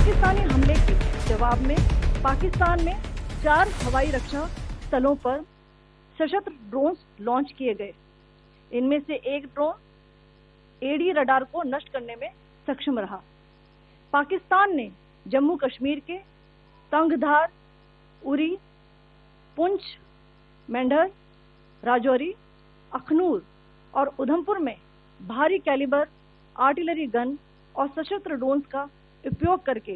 पाकिस्तानी हमले के जवाब में पाकिस्तान में 4 हवाई रक्षा स्थलों पर सशस्त्र ड्रोन लॉन्च किए गए। इनमें से एक ड्रोन एडी रडार को नष्ट करने में सक्षम रहा। पाकिस्तान ने जम्मू कश्मीर के तंगधार, उरी, पुंछ, मेंढर, राजौरी, अखनूर और उधमपुर में भारी कैलिबर आर्टिलरी गन और सशस्त्र ड्रोन्स का उपयोग करके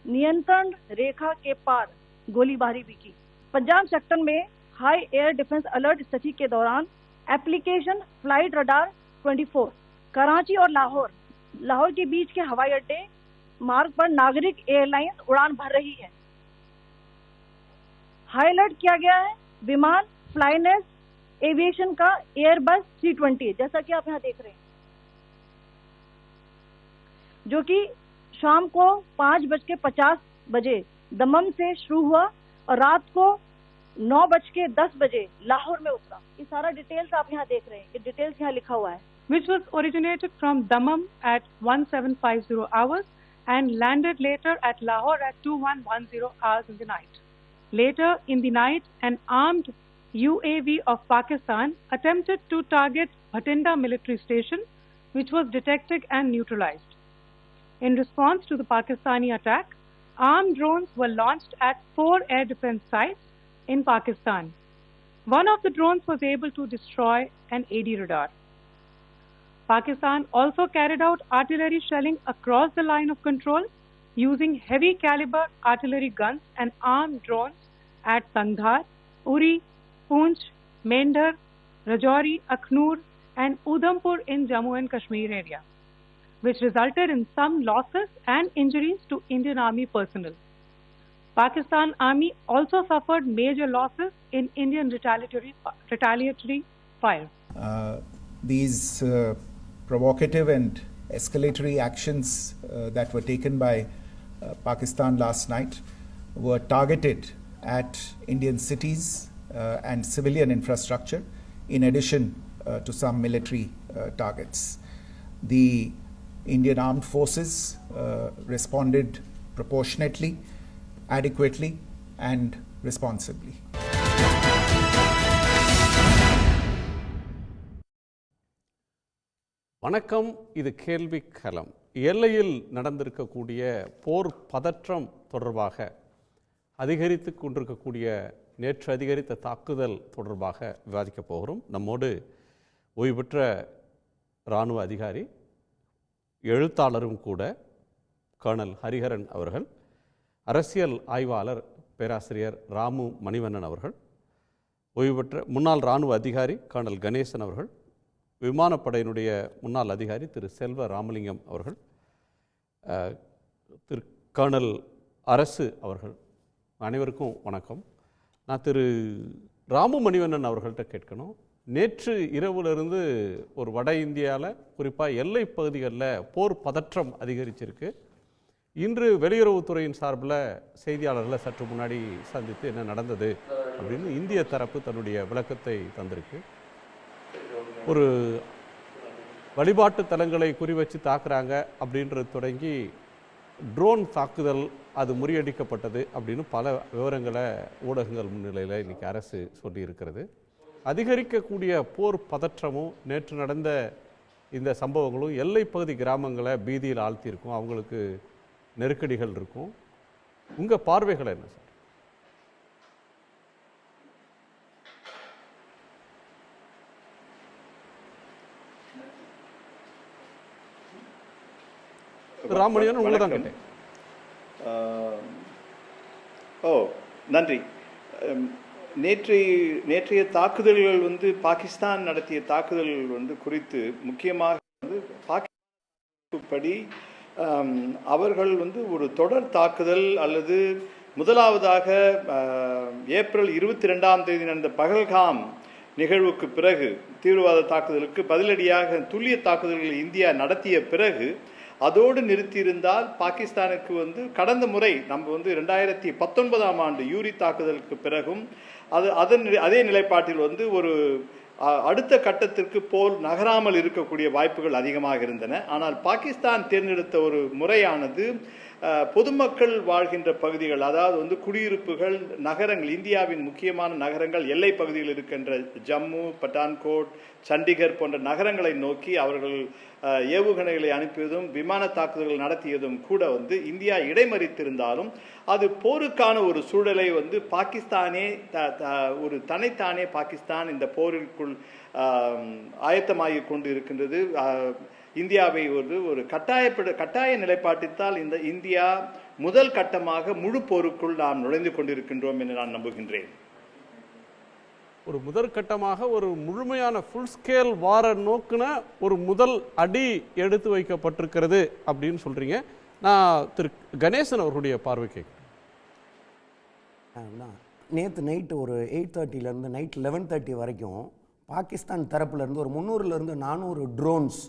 नियंत्रण रेखा के पार गोलीबारी भी की। पंजाब सेक्टर में हाई एयर डिफेंस अलर्ट स्थिति के दौरान एप्लीकेशन फ्लाइट रडार 24 कराची और लाहौर के बीच के हवाई अड्डे मार्ग पर नागरिक एयरलाइंस उड़ान भर रही है। हाई अलर्ट किया गया है विमान फ्लाइनेस एविएशन का एयरबस 320, जैसा कि आप यहाँ देख रहे हैं, जो कि शाम को 5:50 बजे दमम से शुरू हुआ और रात को 9:10 बजे लाहौर में उतरा। ये सारा डिटेल्स आप यहाँ देख रहे हैं, ये डिटेल्स यहाँ लिखा हुआ है। Which was originated from Dammam at 1750 hours and landed later at Lahore at 2110 hours in the night. Later in the night, an armed UAV of Pakistan attempted to target Bhatinda military station, which was detected and neutralized. In response to the Pakistani attack, armed drones were launched at 4 air defense sites in Pakistan. One of the drones was able to destroy an AD radar. Pakistan also carried out artillery shelling across the line of control using heavy caliber artillery guns and armed drones at Tangdhar, Uri, Poonch, Mendhar, Rajouri, Akhnoor and Udhampur in Jammu and Kashmir area, which resulted in some losses and injuries to Indian Army personnel. Pakistan Army also suffered major losses in Indian retaliatory fire. These provocative and escalatory actions that were taken by Pakistan last night were targeted at Indian cities and civilian infrastructure, in addition to some military targets. The Indian Armed Forces responded proportionately, adequately, and responsibly. வணக்கம். இது கேள்வி களம். எல்லையில் நடந்திருக்கக்கூடிய போர் பதற்றம் தொடர்பாக அதிகரித்து கொண்டிருக்கக்கூடிய நேற்று அதிகரித்த தாக்குதல் தொடர்பாக விவாதிக்கப் போகிறோம். நம்மோடு ஓய்வு பெற்ற இராணுவ அதிகாரி, எழுத்தாளரும் கூட கர்னல் ஹரிஹரன் அவர்கள், அரசியல் ஆய்வாளர் பேராசிரியர் ராமு மணிவண்ணன் அவர்கள், ஓய்வு பெற்ற முன்னாள் இராணுவ அதிகாரி கர்னல் கணேசன் அவர்கள், விமானப்படையினுடைய முன்னாள் அதிகாரி திரு செல்வ ராமலிங்கம் அவர்கள், திரு கர்னல் அரசு அவர்கள், அனைவருக்கும் வணக்கம். நான் திரு ராமு மணிவண்ணன் அவர்கள்ட்ட கேட்கணும், நேற்று இரவுலேருந்து ஒரு வட இந்தியாவில் குறிப்பாக எல்லை பகுதிகளில் போர் பதற்றம் அதிகரிச்சிருக்கு. இன்று வெளியுறவுத்துறையின் சார்பில் செய்தியாளர்களை சற்று முன்னாடி சந்தித்து என்ன நடந்தது அப்படின்னு இந்திய தரப்பு தன்னுடைய விளக்கத்தை தந்திருக்கு. ஒரு வழிபாட்டு தலங்களை குறிவச்சு தாக்குறாங்க அப்படின்றது தொடங்கி ட்ரோன் தாக்குதல் அது முறியடிக்கப்பட்டது அப்படின்னு பல விவரங்களை ஊடகங்கள் முன்னிலையில் இன்றைக்கி அரசு சொல்லியிருக்கிறது. அதிகரிக்கக்கூடிய போர் பதற்றமும் நேற்று நடந்த இந்த சம்பவங்களும் எல்லைப்பகுதி கிராமங்களை பீதியில் ஆழ்த்தியிருக்கும், அவங்களுக்கு நெருக்கடிகள் இருக்கும். உங்கள் பார்வைகள் என்ன சார்? ராமணியன் உங்களை தான் கேட்டேன். நன்றி. நேற்றைய தாக்குதல்கள் பாகிஸ்தான் நடத்திய தாக்குதல்கள் குறித்து முக்கியமாக பாகிஸ்தான் படி அவர்கள் ஒரு தொடர் தாக்குதல் அல்லது முதலாவதாக ஏப்ரல் 22ஆம் தேதி நடந்த பகல்காம் நிகழ்வுக்கு பிறகு தீவிரவாத தாக்குதலுக்கு பதிலடியாக துல்லிய தாக்குதல்களை இந்தியா நடத்திய பிறகு அதோடு நிறுத்தியிருந்தால் பாகிஸ்தானுக்கு கடந்த முறை நம்ம 2019ஆம் ஆண்டு யூரி தாக்குதலுக்கு பிறகும் அதே நிலைப்பாட்டில் ஒரு அடுத்த கட்டத்திற்கு போல் நகராமல் இருக்கக்கூடிய வாய்ப்புகள் அதிகமாக இருந்தன. ஆனால் பாகிஸ்தான் தேர்ந்தெடுத்த ஒரு முறையானது பொதுமக்கள் வாழ்கின்ற பகுதிகள், அதாவது வந்து குடியிருப்புகள், நகரங்கள், இந்தியாவின் முக்கியமான நகரங்கள், எல்லை பகுதியில் இருக்கின்ற ஜம்மு, பட்டான்கோட், சண்டிகர் போன்ற நகரங்களை நோக்கி அவர்கள் ஏவுகணைகளை அனுப்பியதும் விமான தாக்குதல்கள் நடத்தியதும் கூட வந்து இந்தியா இடைமறித்திருந்தாலும் அது போருக்கான ஒரு சூழலை வந்து பாகிஸ்தானே ஒரு தன்னைத்தானே பாகிஸ்தான் இந்த போரிற்குள் ஆயத்தமாகி கொண்டு இருக்கின்றது. இந்தியாவை ஒரு கட்டாய நிலைப்பாட்டித்தால் இந்த இந்தியா முதல் கட்டமாக முழு போருக்குள் நாம் நுழைந்து கொண்டிருக்கின்றோம் என்று நான் நம்புகின்றேன். ஒரு முதற்கட்டமாக ஒரு முழுமையான ஃபுல் ஸ்கேல் வார நோக்குன ஒரு முதல் அடி எடுத்து வைக்கப்பட்டிருக்கிறது அப்படின்னு சொல்றீங்க. நான் திரு கணேசன் அவர்களுடைய பார்வை கேட்கிறேன். நேற்று நைட்டு ஒரு 8:30 நைட் 11:30 வரைக்கும் பாகிஸ்தான் தரப்புலேருந்து ஒரு 300 - 400 ட்ரோன்ஸ்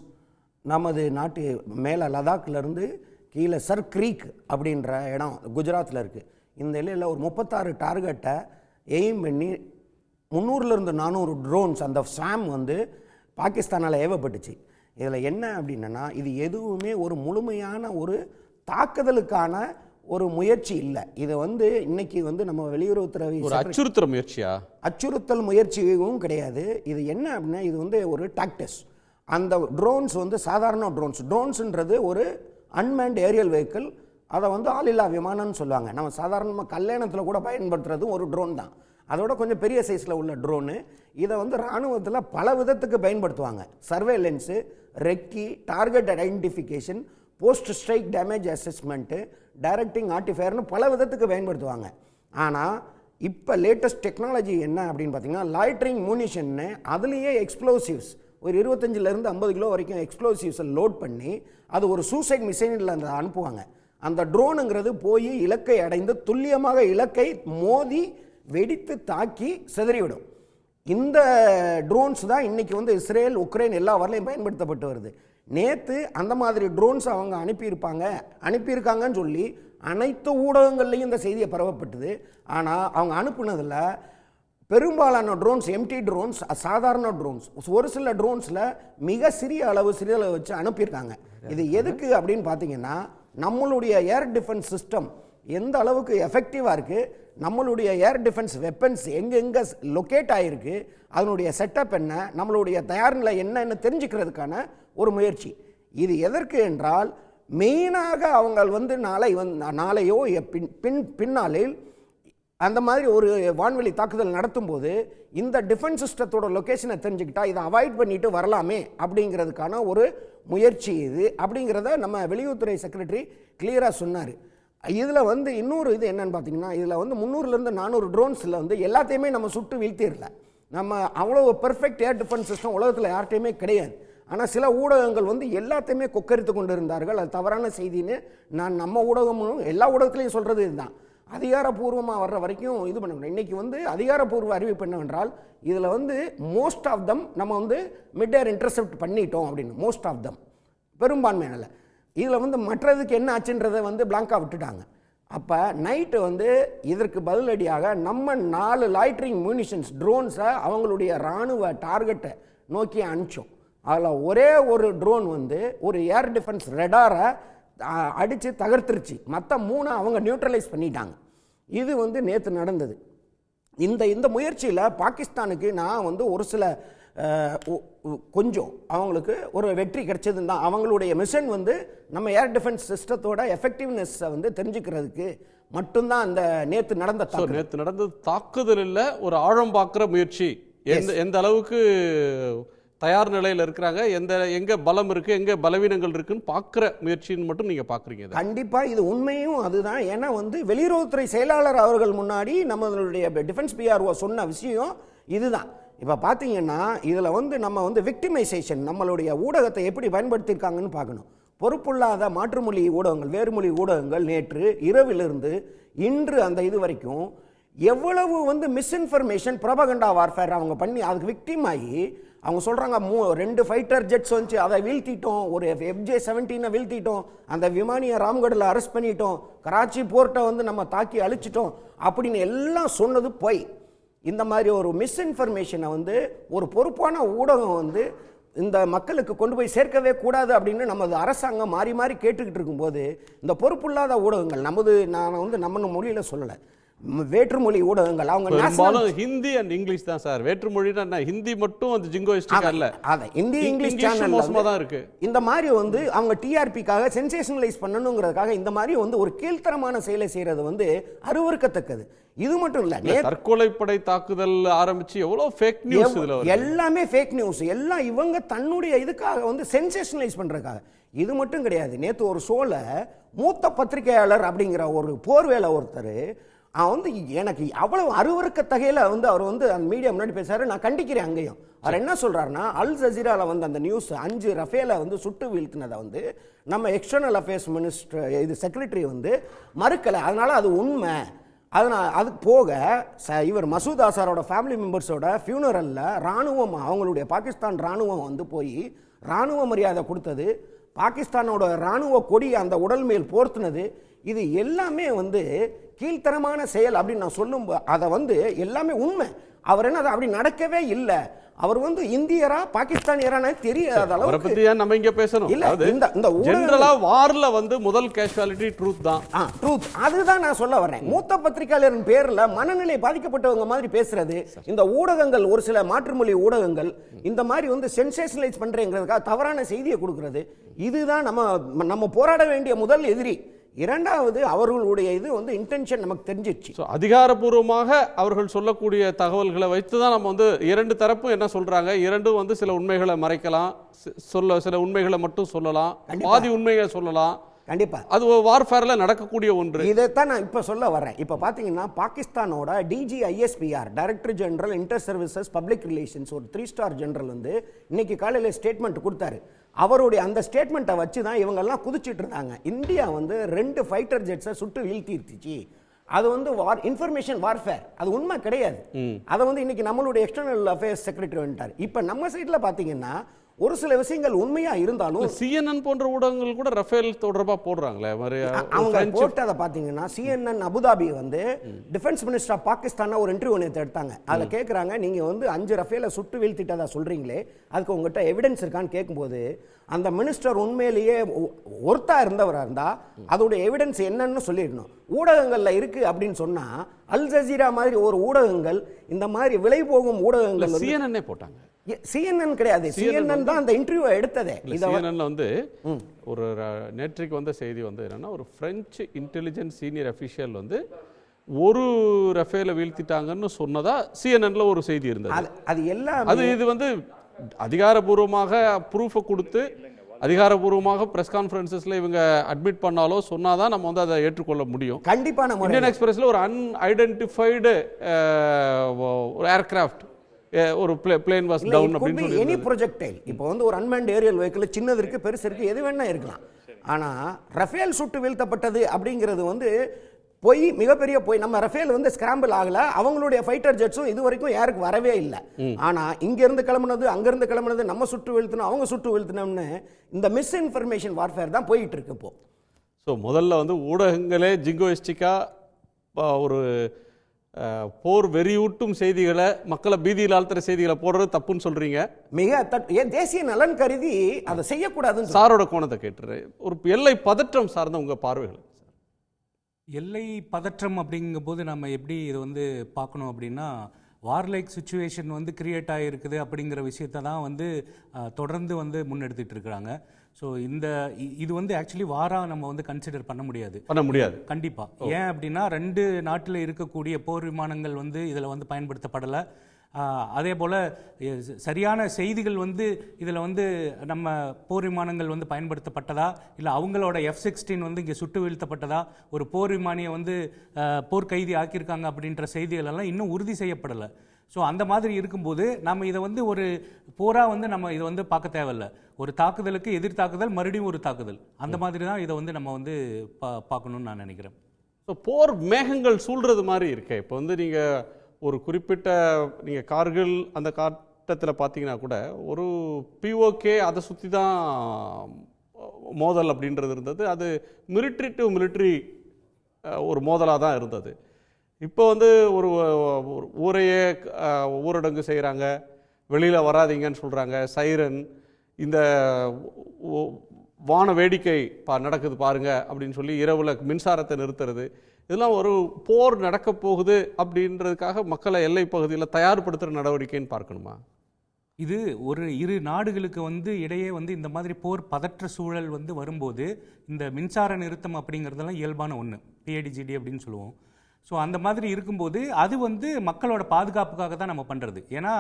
நமது நாட்டு மேலே லடாக்லேருந்து கீழே சர் க்ரீக் அப்படின்ற இடம் குஜராத்தில் இருக்குது. இந்த எல்லையில் ஒரு 36 டார்கெட்டை எய்ம் பண்ணி 300 - 400 ட்ரோன்ஸ் அந்த ஸ்வாம் வந்து பாகிஸ்தானால் ஏவப்பட்டுச்சு. இதில் என்ன அப்படின்னா, இது எதுவுமே ஒரு முழுமையான ஒரு தாக்குதலுக்கான ஒரு முயற்சி இல்லை. இது வந்து இன்னைக்கு வந்து நம்ம வெளியுறவுத்துறை அச்சுறுத்தல் முயற்சியா? அச்சுறுத்தல் முயற்சியும் கிடையாது. இது என்ன அப்படின்னா, இது வந்து ஒரு டாக்டிஸ். அந்த ட்ரோன்ஸ் வந்து சாதாரண ட்ரோன்ஸ்ன்றது ஒரு அன்மேன்ட் ஏரியல் வெஹிக்கிள். அதை வந்து ஆளில்லா விமானம்னு சொல்லுவாங்க. நம்ம சாதாரணமாக கல்யாணத்தில் கூட பயன்படுத்துறதும் ஒரு ட்ரோன் தான். அதோட கொஞ்சம் பெரிய சைஸில் உள்ள ட்ரோனு. இதை வந்து இராணுவத்தில் பல விதத்துக்கு பயன்படுத்துவாங்க. Surveillance, recce, target identification, post strike damage assessment, directing ஆர்டிஃபயர்னு பல விதத்துக்கு பயன்படுத்துவாங்க. ஆனால் இப்போ லேட்டஸ்ட் டெக்னாலஜி என்ன அப்படின்னு பார்த்தீங்கன்னா, லாய்ட்ரிங் மூனிஷன்னு அதுலேயே எக்ஸ்ப்ளோசிவ்ஸ் ஒரு 25 - 50 கிலோ வரைக்கும் எக்ஸ்ப்ளோசிவ்ஸை லோட் பண்ணி அது ஒரு சூசைட் மிசைனில் அந்த அனுப்புவாங்க. அந்த ட்ரோனுங்கிறது போய் இலக்கை அடைந்து துல்லியமாக இலக்கை மோதி வெடித்து தாக்கி சிதறிவிடும். இந்த ட்ரோன்ஸ் தான் இன்றைக்கி வந்து இஸ்ரேல், உக்ரைன் எல்லா வரலையும் பயன்படுத்தப்பட்டு வருது. நேற்று அந்த மாதிரி ட்ரோன்ஸ் அவங்க அனுப்பியிருக்காங்கன்னு சொல்லி அனைத்து ஊடகங்கள்லையும் இந்த செய்தியை பரவப்பட்டது. ஆனால் அவங்க அனுப்புனதில் பெரும்பாலான ட்ரோன்ஸ் எம்டி ட்ரோன்ஸ், சாதாரண ட்ரோன்ஸ், ஒரு சில ட்ரோன்ஸில் மிக சிறிய அளவு வச்சு அனுப்பியிருக்காங்க. இது எதுக்கு அப்படின்னு பார்த்தீங்கன்னா, நம்மளுடைய ஏர் டிஃபென்ஸ் சிஸ்டம் எந்த அளவுக்கு எஃபெக்டிவாக இருக்குது, நம்மளுடைய ஏர் டிஃபென்ஸ் வெப்பன்ஸ் எங்கெங்கே லொக்கேட் ஆகிருக்கு, அதனுடைய செட்டப் என்ன, நம்மளுடைய தயார் நிலை என்னன்னு தெரிஞ்சுக்கிறதுக்கான ஒரு முயற்சி. இது எதற்கு என்றால், மெயினாக அவங்க வந்து நாளையோ பின்னாளில் அந்த மாதிரி ஒரு வான்வெளி தாக்குதல் நடத்தும் போது இந்த டிஃபென்ஸ் சிஸ்டத்தோட லொக்கேஷனை தெரிஞ்சுக்கிட்டா இதை அவாய்ட் பண்ணிட்டு வரலாமே அப்படிங்கிறதுக்கான ஒரு முயற்சி இது அப்படிங்கிறத நம்ம வெளியுறவுத்துறை செக்ரட்டரி கிளியராக சொன்னார். இதில் வந்து இன்னொரு இது என்னன்னு பார்த்தீங்கன்னா, இதில் வந்து 300 - 400 ட்ரோன்ஸில் வந்து எல்லாத்தையுமே நம்ம சுட்டு வீழ்த்திடல. நம்ம அவ்வளோ பெர்ஃபெக்ட் ஏர் டிஃபென்ஸ் சிஸ்டம் உலகத்தில் யார்கிட்டையுமே கிடையாது. ஆனால் சில ஊடகங்கள் வந்து எல்லாத்தையுமே கொக்கரித்து கொண்டு இருந்தார்கள். அது தவறான செய்தின்னு நம்ம ஊடகமும் எல்லா ஊடகத்திலையும் சொல்கிறது இதுதான். அதிகாரப்பூர்வமாக வர்ற வரைக்கும் இது பண்ணணும். இன்றைக்கி வந்து அதிகாரப்பூர்வ அறிவிப்பு என்னவென்றால், இதில் வந்து மோஸ்ட் ஆஃப் தம் நம்ம வந்து மிட் ஏர் இன்டர்செப்ட் பண்ணிட்டோம் அப்படின்னு. மோஸ்ட் ஆஃப் தம் பெரும்பான்மையினால். இதில் வந்து மற்றதுக்கு என்ன ஆச்சுன்றதை வந்து பிளாங்காக விட்டுட்டாங்க. அப்போ நைட்டு வந்து இதற்கு பதிலடியாக நம்ம 4 லாய்ட்ரிங் மியூனிஷன்ஸ் ட்ரோன்ஸை அவங்களுடைய இராணுவ டார்கெட்டை நோக்கி அனுப்பிச்சோம். அதில் ஒரே ஒரு ட்ரோன் வந்து ஒரு ஏர் டிஃபென்ஸ் ரெடாரை அடித்து தகர்த்துருச்சு. மற்ற 3 அவங்க நியூட்ரலைஸ் பண்ணிட்டாங்க. இது வந்து நேற்று நடந்தது. இந்த முயற்சியில் பாகிஸ்தானுக்கு நான் வந்து ஒரு சில கொஞ்சம் அவங்களுக்கு ஒரு வெற்றி கிடைச்சதுன்னு தான். அவங்களுடைய மிஷன் வந்து நம்ம ஏர் டிஃபென்ஸ் சிஸ்டத்தோட எஃபெக்டிவ்னஸை வந்து தெரிஞ்சுக்கிறதுக்கு மட்டும்தான் அந்த நேற்று நடந்த தாக்குதல் இல்லை, ஒரு ஆழம் பார்க்குற முயற்சி. எந்த அளவுக்கு தயார் நிலையில் இருக்கிறாங்க, எங்க பலம் இருக்கு, எங்க பலவீனங்கள் இருக்குன்னு பார்க்குற முயற்சின்னு மட்டும் நீங்க பார்க்குறீங்க. கண்டிப்பாக இது உண்மையும் அதுதான். ஏன்னா வந்து வெளியுறவுத்துறை செயலாளர் அவர்கள் முன்னாடி நம்மளுடைய டிஃபென்ஸ் பிஆர்ஓ சொன்ன விஷயம் இதுதான். இப்போ பார்த்தீங்கன்னா இதில் வந்து நம்ம வந்து விக்டிமைசேஷன், நம்மளுடைய ஊடகத்தை எப்படி பயன்படுத்தியிருக்காங்கன்னு பார்க்கணும். பொறுப்புள்ளாத மாற்றுமொழி ஊடகங்கள், வேறுமொழி ஊடகங்கள் நேற்று இரவிலிருந்து இன்று அந்த இது வரைக்கும் எவ்வளவு வந்து மிஸ்இன்ஃபர்மேஷன், ப்ரொபகண்டா வார்ஃபேர் அவங்க பண்ணி அதுக்கு விக்டிம் ஆகி அவங்க சொல்கிறாங்க 2 ஃபைட்டர் ஜெட்ஸ் வந்துச்சு, அதை வீழ்த்திட்டோம், ஒரு FJ-17 வீழ்த்திட்டோம், அந்த விமானியை ராம்கடில் அரெஸ்ட் பண்ணிட்டோம், கராச்சி போர்ட்டை வந்து நம்ம தாக்கி அழிச்சிட்டோம் அப்படின்னு எல்லாம் சொன்னது போய். இந்த மாதிரி ஒரு மிஸ்இன்ஃபர்மேஷனை வந்து ஒரு பொறுப்பான ஊடகம் வந்து இந்த மக்களுக்கு கொண்டு போய் சேர்க்கவே கூடாது அப்படின்னு நமது அரசாங்கம் மாறி மாறி கேட்டுக்கிட்டு இருக்கும்போது இந்த பொறுப்புள்ளாத ஊடகங்கள் நான் வந்து நம்ம மொழியில் சொல்லலை, வேற்றுமொழி ஊடகங்கள் அவங்க ஹிந்தி அண்ட் இங்கிலீஷ் தான் சார். வேற்றுமொழினா ஹிந்தி மட்டும் அந்த ஜிங்கோயிஸ்டிக் அல்ல, அத ஹிந்தி இங்கிலீஷ் சேனல் மோசமா தான் இருக்கு. இந்த மாதிரி வந்து அவங்க டிஆர்பிக்காக சென்சேஷனலைஸ் பண்ணணுங்கிறதுக்காக இந்த மாதிரி வந்து ஒரு கீழ்த்தரமான செயலை செய்யறது வந்து அருவருக்கத்தக்கது. இது மட்டும் இல்ல, தற்கொலைப்படை தாக்குதல் ஆரம்பிச்சு எவ்வளவு ஃபேக் நியூஸ், எல்லாமே ஃபேக் நியூஸ், எல்லாம் இவங்க தன்னுடைய இதுக்காக வந்து சென்சேஷனலைஸ் பண்றதுக்காக. இது மட்டும் கிடையாது, நேற்று ஒரு ஷோல மூத்த பத்திரிகையாளர் அப்படிங்கிற ஒரு போர்வேல ஒருத்தர் வந்து எனக்கு அவ்வளவு அருவருக்கத்தகையில வந்து அவர் வந்து அந்த மீடியா முன்னாடி பேசுறாரு. நான் கண்டிக்கிறேன். அங்கேயும் அவர் என்ன சொல்றாருன்னா, அல் ஜசீரால வந்து அந்த நியூஸ் 5 ரஃபேல வந்து சுட்டு வீழ்த்தினதை வந்து நம்ம எக்ஸ்டர்னல் அஃபேர்ஸ் மினிஸ்டர் இது செக்ரட்டரி வந்து மறுக்கலை, அதனால அது உண்மை. அதனால் அதுக்கு போக இவர் மசூத் அசாரோட ஃபேமிலி மெம்பர்ஸோட ஃபியூனரல்ல ராணுவம், அவங்களுடைய பாகிஸ்தான் ராணுவம் வந்து போய் ராணுவ மரியாதை கொடுத்தது, பாகிஸ்தானோட ராணுவ கொடி அந்த உடல் மேல் போர்த்துனது, இது எல்லாமே வந்து கீழ்த்தரமான செயல் அப்படின்னு நான் சொல்லும். அதை வந்து எல்லாமே உண்மை. அவர் என்ன அப்படி நடக்கவே இல்லை, அவர் வந்து இந்தியரா பாகிஸ்தானியரானே தெரியாத அளவுக்கு நம்ம இங்க பேசணும். இல்ல இந்த ஜெனரலா வார்ல வந்து முதல் கேஷுவாலிட்டி ட்ரூத் தான். ட்ரூத், அதுதான் நான் சொல்ல வரேன். மூத்த பத்திரிகையாளரின் பேர்ல மனநிலை பாதிக்கப்பட்டவங்க மாதிரி பேசுறது, இந்த ஊடகங்கள் ஒரு சில மாற்றுமொழி ஊடகங்கள் இந்த மாதிரி வந்து சென்சேஷனலைஸ் பண்றேங்கிறதுக்காக தவறான செய்தியை கொடுக்கிறது, இதுதான் நம்ம போராட வேண்டிய முதல் எதிரி. இரண்டாவது, அவர்களுடைய இது வந்து இன்டென்ஷன் நமக்கு தெரிஞ்சிச்சு. அதிகாரப்பூர்வமாக அவர்கள் சொல்லக்கூடிய தகவல்களை வைத்து தான் நம்ம வந்து இரண்டு தரப்பும் என்ன சொல்றாங்க, இரண்டும் வந்து சில உண்மைகளை மறைக்கலாம், சில உண்மைகளை மட்டும் சொல்லலாம், பாதி உண்மையை சொல்லலாம். கண்டிப்பா அது வார்ஃபேர்ல நடக்கக்கூடிய ஒன்று. இதைத்தான் நான் இப்ப சொல்ல வரேன். இப்ப பாத்தீங்கன்னா பாகிஸ்தானோட DGISPR director general inter services public relations ஒரு 3 ஸ்டார் ஜெனரல் வந்து இன்னைக்கு காலையில ஸ்டேட்மெண்ட் கொடுத்தாரு. அவருடைய அந்த ஸ்டேட்மெண்ட்டை வச்சு தான் இவங்க எல்லாம் குதிச்சிட்டு இருந்தாங்க. இந்தியா வந்து 2 ஃபைட்டர் ஜெட்ஸை சுட்டு வீழ்த்திருச்சு, அது வந்து இன்ஃபர்மேஷன் வார்ஃபேர், அது உண்மை கிடையாது. அதை வந்து இன்னைக்கு நம்மளுடைய எக்ஸ்டர்னல் அஃபேர்ஸ் செக்ரட்டரி வந்துட்டார். இப்ப நம்ம சைட்ல பாத்தீங்கன்னா ஒரு சில விஷயங்கள் உண்மையா இருந்தாலும் CNN போன்ற ஊடகங்கள் கூட ரஃபேல் தொடர்பா போடுறாங்களே, அவங்க போட்டதை பாத்தீங்கன்னா CNN அபுதாபி வந்து டிஃபென்ஸ் மினிஸ்டர் ஆஃப் பாகிஸ்தான் ஒரு இன்டர்வியூ நேற்று எடுத்தாங்க. அதுல கேட்கறாங்க, நீங்க வந்து 5 ரஃபேல சுட்டு வீழ்த்திட்டதா சொல்றீங்களே, அதுக்கு உங்ககிட்ட எவிடன்ஸ் இருக்கான்னு கேட்கும்போது அந்த மினிஸ்டர் உண்மையிலேயே ஒருத்தா இருந்தவரா இருந்தா அதோட எவிடன்ஸ் என்னன்னு சொல்லிடணும். ஊடகங்கள்ல இருக்கு அப்படின்னு சொன்னா அல் ஜசீரா மாதிரி ஒரு ஊடகங்கள், இந்த மாதிரி விலை போகும் ஊடகங்கள் CNN போட்டாங்க. CNN கிடையாது, CNN தான் அந்த இன்டர்வியூ எடுத்ததே. CNNல வந்து ஒரு நேற்றைக்கு வந்த செய்தி வந்து என்னன்னா, ஒரு பிரெஞ்சு இன்டெலிஜென்ஸ் சீனியர் அபிஷியல் வந்து ஒரு ரஃபேல வீழ்த்திட்டாங்கன்னு சொன்னதா CNNல ஒரு செய்தி இருந்தது. அது எல்லாம் இது வந்து அதிகாரபூர்வமாக ப்ரூஃபை கொடுத்து அதிகாரபூர்வமாக பிரஸ் கான்ஃபரன்சஸ்ல இவங்க அட்மிட் பண்ணாலோ சொன்னாதான் நம்ம வந்து அதை ஏற்றுக்கொள்ள முடியும். கண்டிப்பா நம்ம இந்தியன் எக்ஸ்பிரஸ்ல ஒரு அன்ஐடென்டிஃபைடு ஒரு ஏர்கிராஃப்ட் ஒரு பிளேன் வாஸ் டவுன் அப்படின்னு சொல்லி எனி ப்ரொஜெக்டைல். இப்போ வந்து ஒரு அன்மேன்ட் ஏரியல் வெஹிக்கிள் சின்னது இருக்கு, பெருசு இருக்கு, எது வேணா இருக்கலாம். ஆனா ரஃபேல் சுட்டு வீழ்த்தப்பட்டது அப்படிங்கிறது வந்து போய் மிகப்பெரிய போய் நம்ம ரஃபேல் வந்து ஸ்கிராம்பிள் ஆகல, அவங்களுடைய ஃபைட்டர் ஜெட்ஸும் இது வரைக்கும் யாருக்கு வரவே இல்லை. ஆனா இங்க இருந்து கிளம்புனது அங்க இருந்து கிளம்புனது நம்ம சுட்டு வீழ்த்தணும் அவங்க சுட்டு வீழ்த்தணும்னு இந்த மிஸ் இன்ஃபர்மேஷன் வார்ஃபேர் தான் போயிட்டு இருக்கு இப்போ. ஸோ முதல்ல வந்து ஊடகங்களே ஜிங்கோயிஸ்டிக்கா ஒரு போர் வெறியூட்டும் செய்திகளை, மக்களை பீதியில் ஆழ்த்துற செய்திகளை போடுறது தப்புன்னு சொல்றீங்க. தேசிய நலன் கருதி அதை செய்யக்கூடாதுன்னு சாரோட கோணத்தை கேட்டுரு. ஒரு எல்லை பதற்றம் சார்ந்த உங்க பார்வைகள். எல்லை பதற்றம் அப்படிங்கும் போது நம்ம எப்படி இதை வந்து பார்க்கணும் அப்படின்னா, வார்லைக் சுச்சுவேஷன் வந்து கிரியேட் ஆகிருக்குது அப்படிங்கிற விஷயத்தை தான் வந்து தொடர்ந்து வந்து முன்னெடுத்துட்டு இருக்கிறாங்க. ஸோ இது வந்து ஆக்சுவலி வாராக நம்ம வந்து கன்சிடர் பண்ண முடியாது. கண்டிப்பாக. ஏன் அப்படின்னா 2 நாட்டில் இருக்கக்கூடிய போர் விமானங்கள் வந்து இதில் வந்து பயன்படுத்தப்படலை. அதே போல் சரியான செய்திகள் வந்து இதில் வந்து நம்ம போர் விமானங்கள் வந்து பயன்படுத்தப்பட்டதா, இல்லை அவங்களோட F-16 வந்து இங்கே சுட்டு வீழ்த்தப்பட்டதா, ஒரு போர் விமானியை வந்து போர்க்கைதி ஆக்கியிருக்காங்க அப்படின்ற செய்திகள் எல்லாம் இன்னும் உறுதி செய்யப்படலை. ஸோ அந்த மாதிரி இருக்கும்போது நம்ம இதை வந்து ஒரு போராக வந்து நம்ம இதை வந்து பார்க்க தேவையில்லை. ஒரு தாக்குதலுக்கு எதிர் தாக்குதல், மறுபடியும் ஒரு தாக்குதல், அந்த மாதிரி தான் இதை வந்து நம்ம வந்து பார்க்கணும்னு நான் நினைக்கிறேன். ஸோ போர் மேகங்கள் சூழ்றது மாதிரி இருக்கே. இப்போ வந்து நீங்கள் ஒரு குறிப்பிட்ட நீங்கள் கார்கில் அந்த காட்டத்தில் பார்த்தீங்கன்னா கூட ஒரு POK அதை சுற்றி தான் மோதல் அப்படின்றது இருந்தது. அது மிலிட்ரி டு மிலிட்ரி ஒரு மோதலாக தான் இருந்தது. இப்போ வந்து ஒரு ஊரையே ஊரடங்கு செய்கிறாங்க, வெளியில் வராதிங்கன்னு சொல்கிறாங்க, சைரன், இந்த வான வேடிக்கை நடக்குது பாருங்க அப்படின்னு சொல்லி இரவில் மின்சாரத்தை நிறுத்துறது, இதெல்லாம் ஒரு போர் நடக்க போகுது அப்படின்றதுக்காக மக்களை எல்லை பகுதியில் தயார்படுத்துகிற நடவடிக்கைன்னு பார்க்கணுமா? இது ஒரு இரு நாடுகளுக்கு இடையே இந்த மாதிரி போர் பதற்ற சூழல் வரும்போது இந்த மின்சார நிறுத்தம் அப்படிங்கிறதெல்லாம் இயல்பான ஒன்று, பிஏடிஜிடி அப்படின்னு சொல்லுவோம். ஸோ அந்த மாதிரி இருக்கும்போது அது மக்களோட பாதுகாப்புக்காக தான் நம்ம பண்ணுறது. ஏன்னா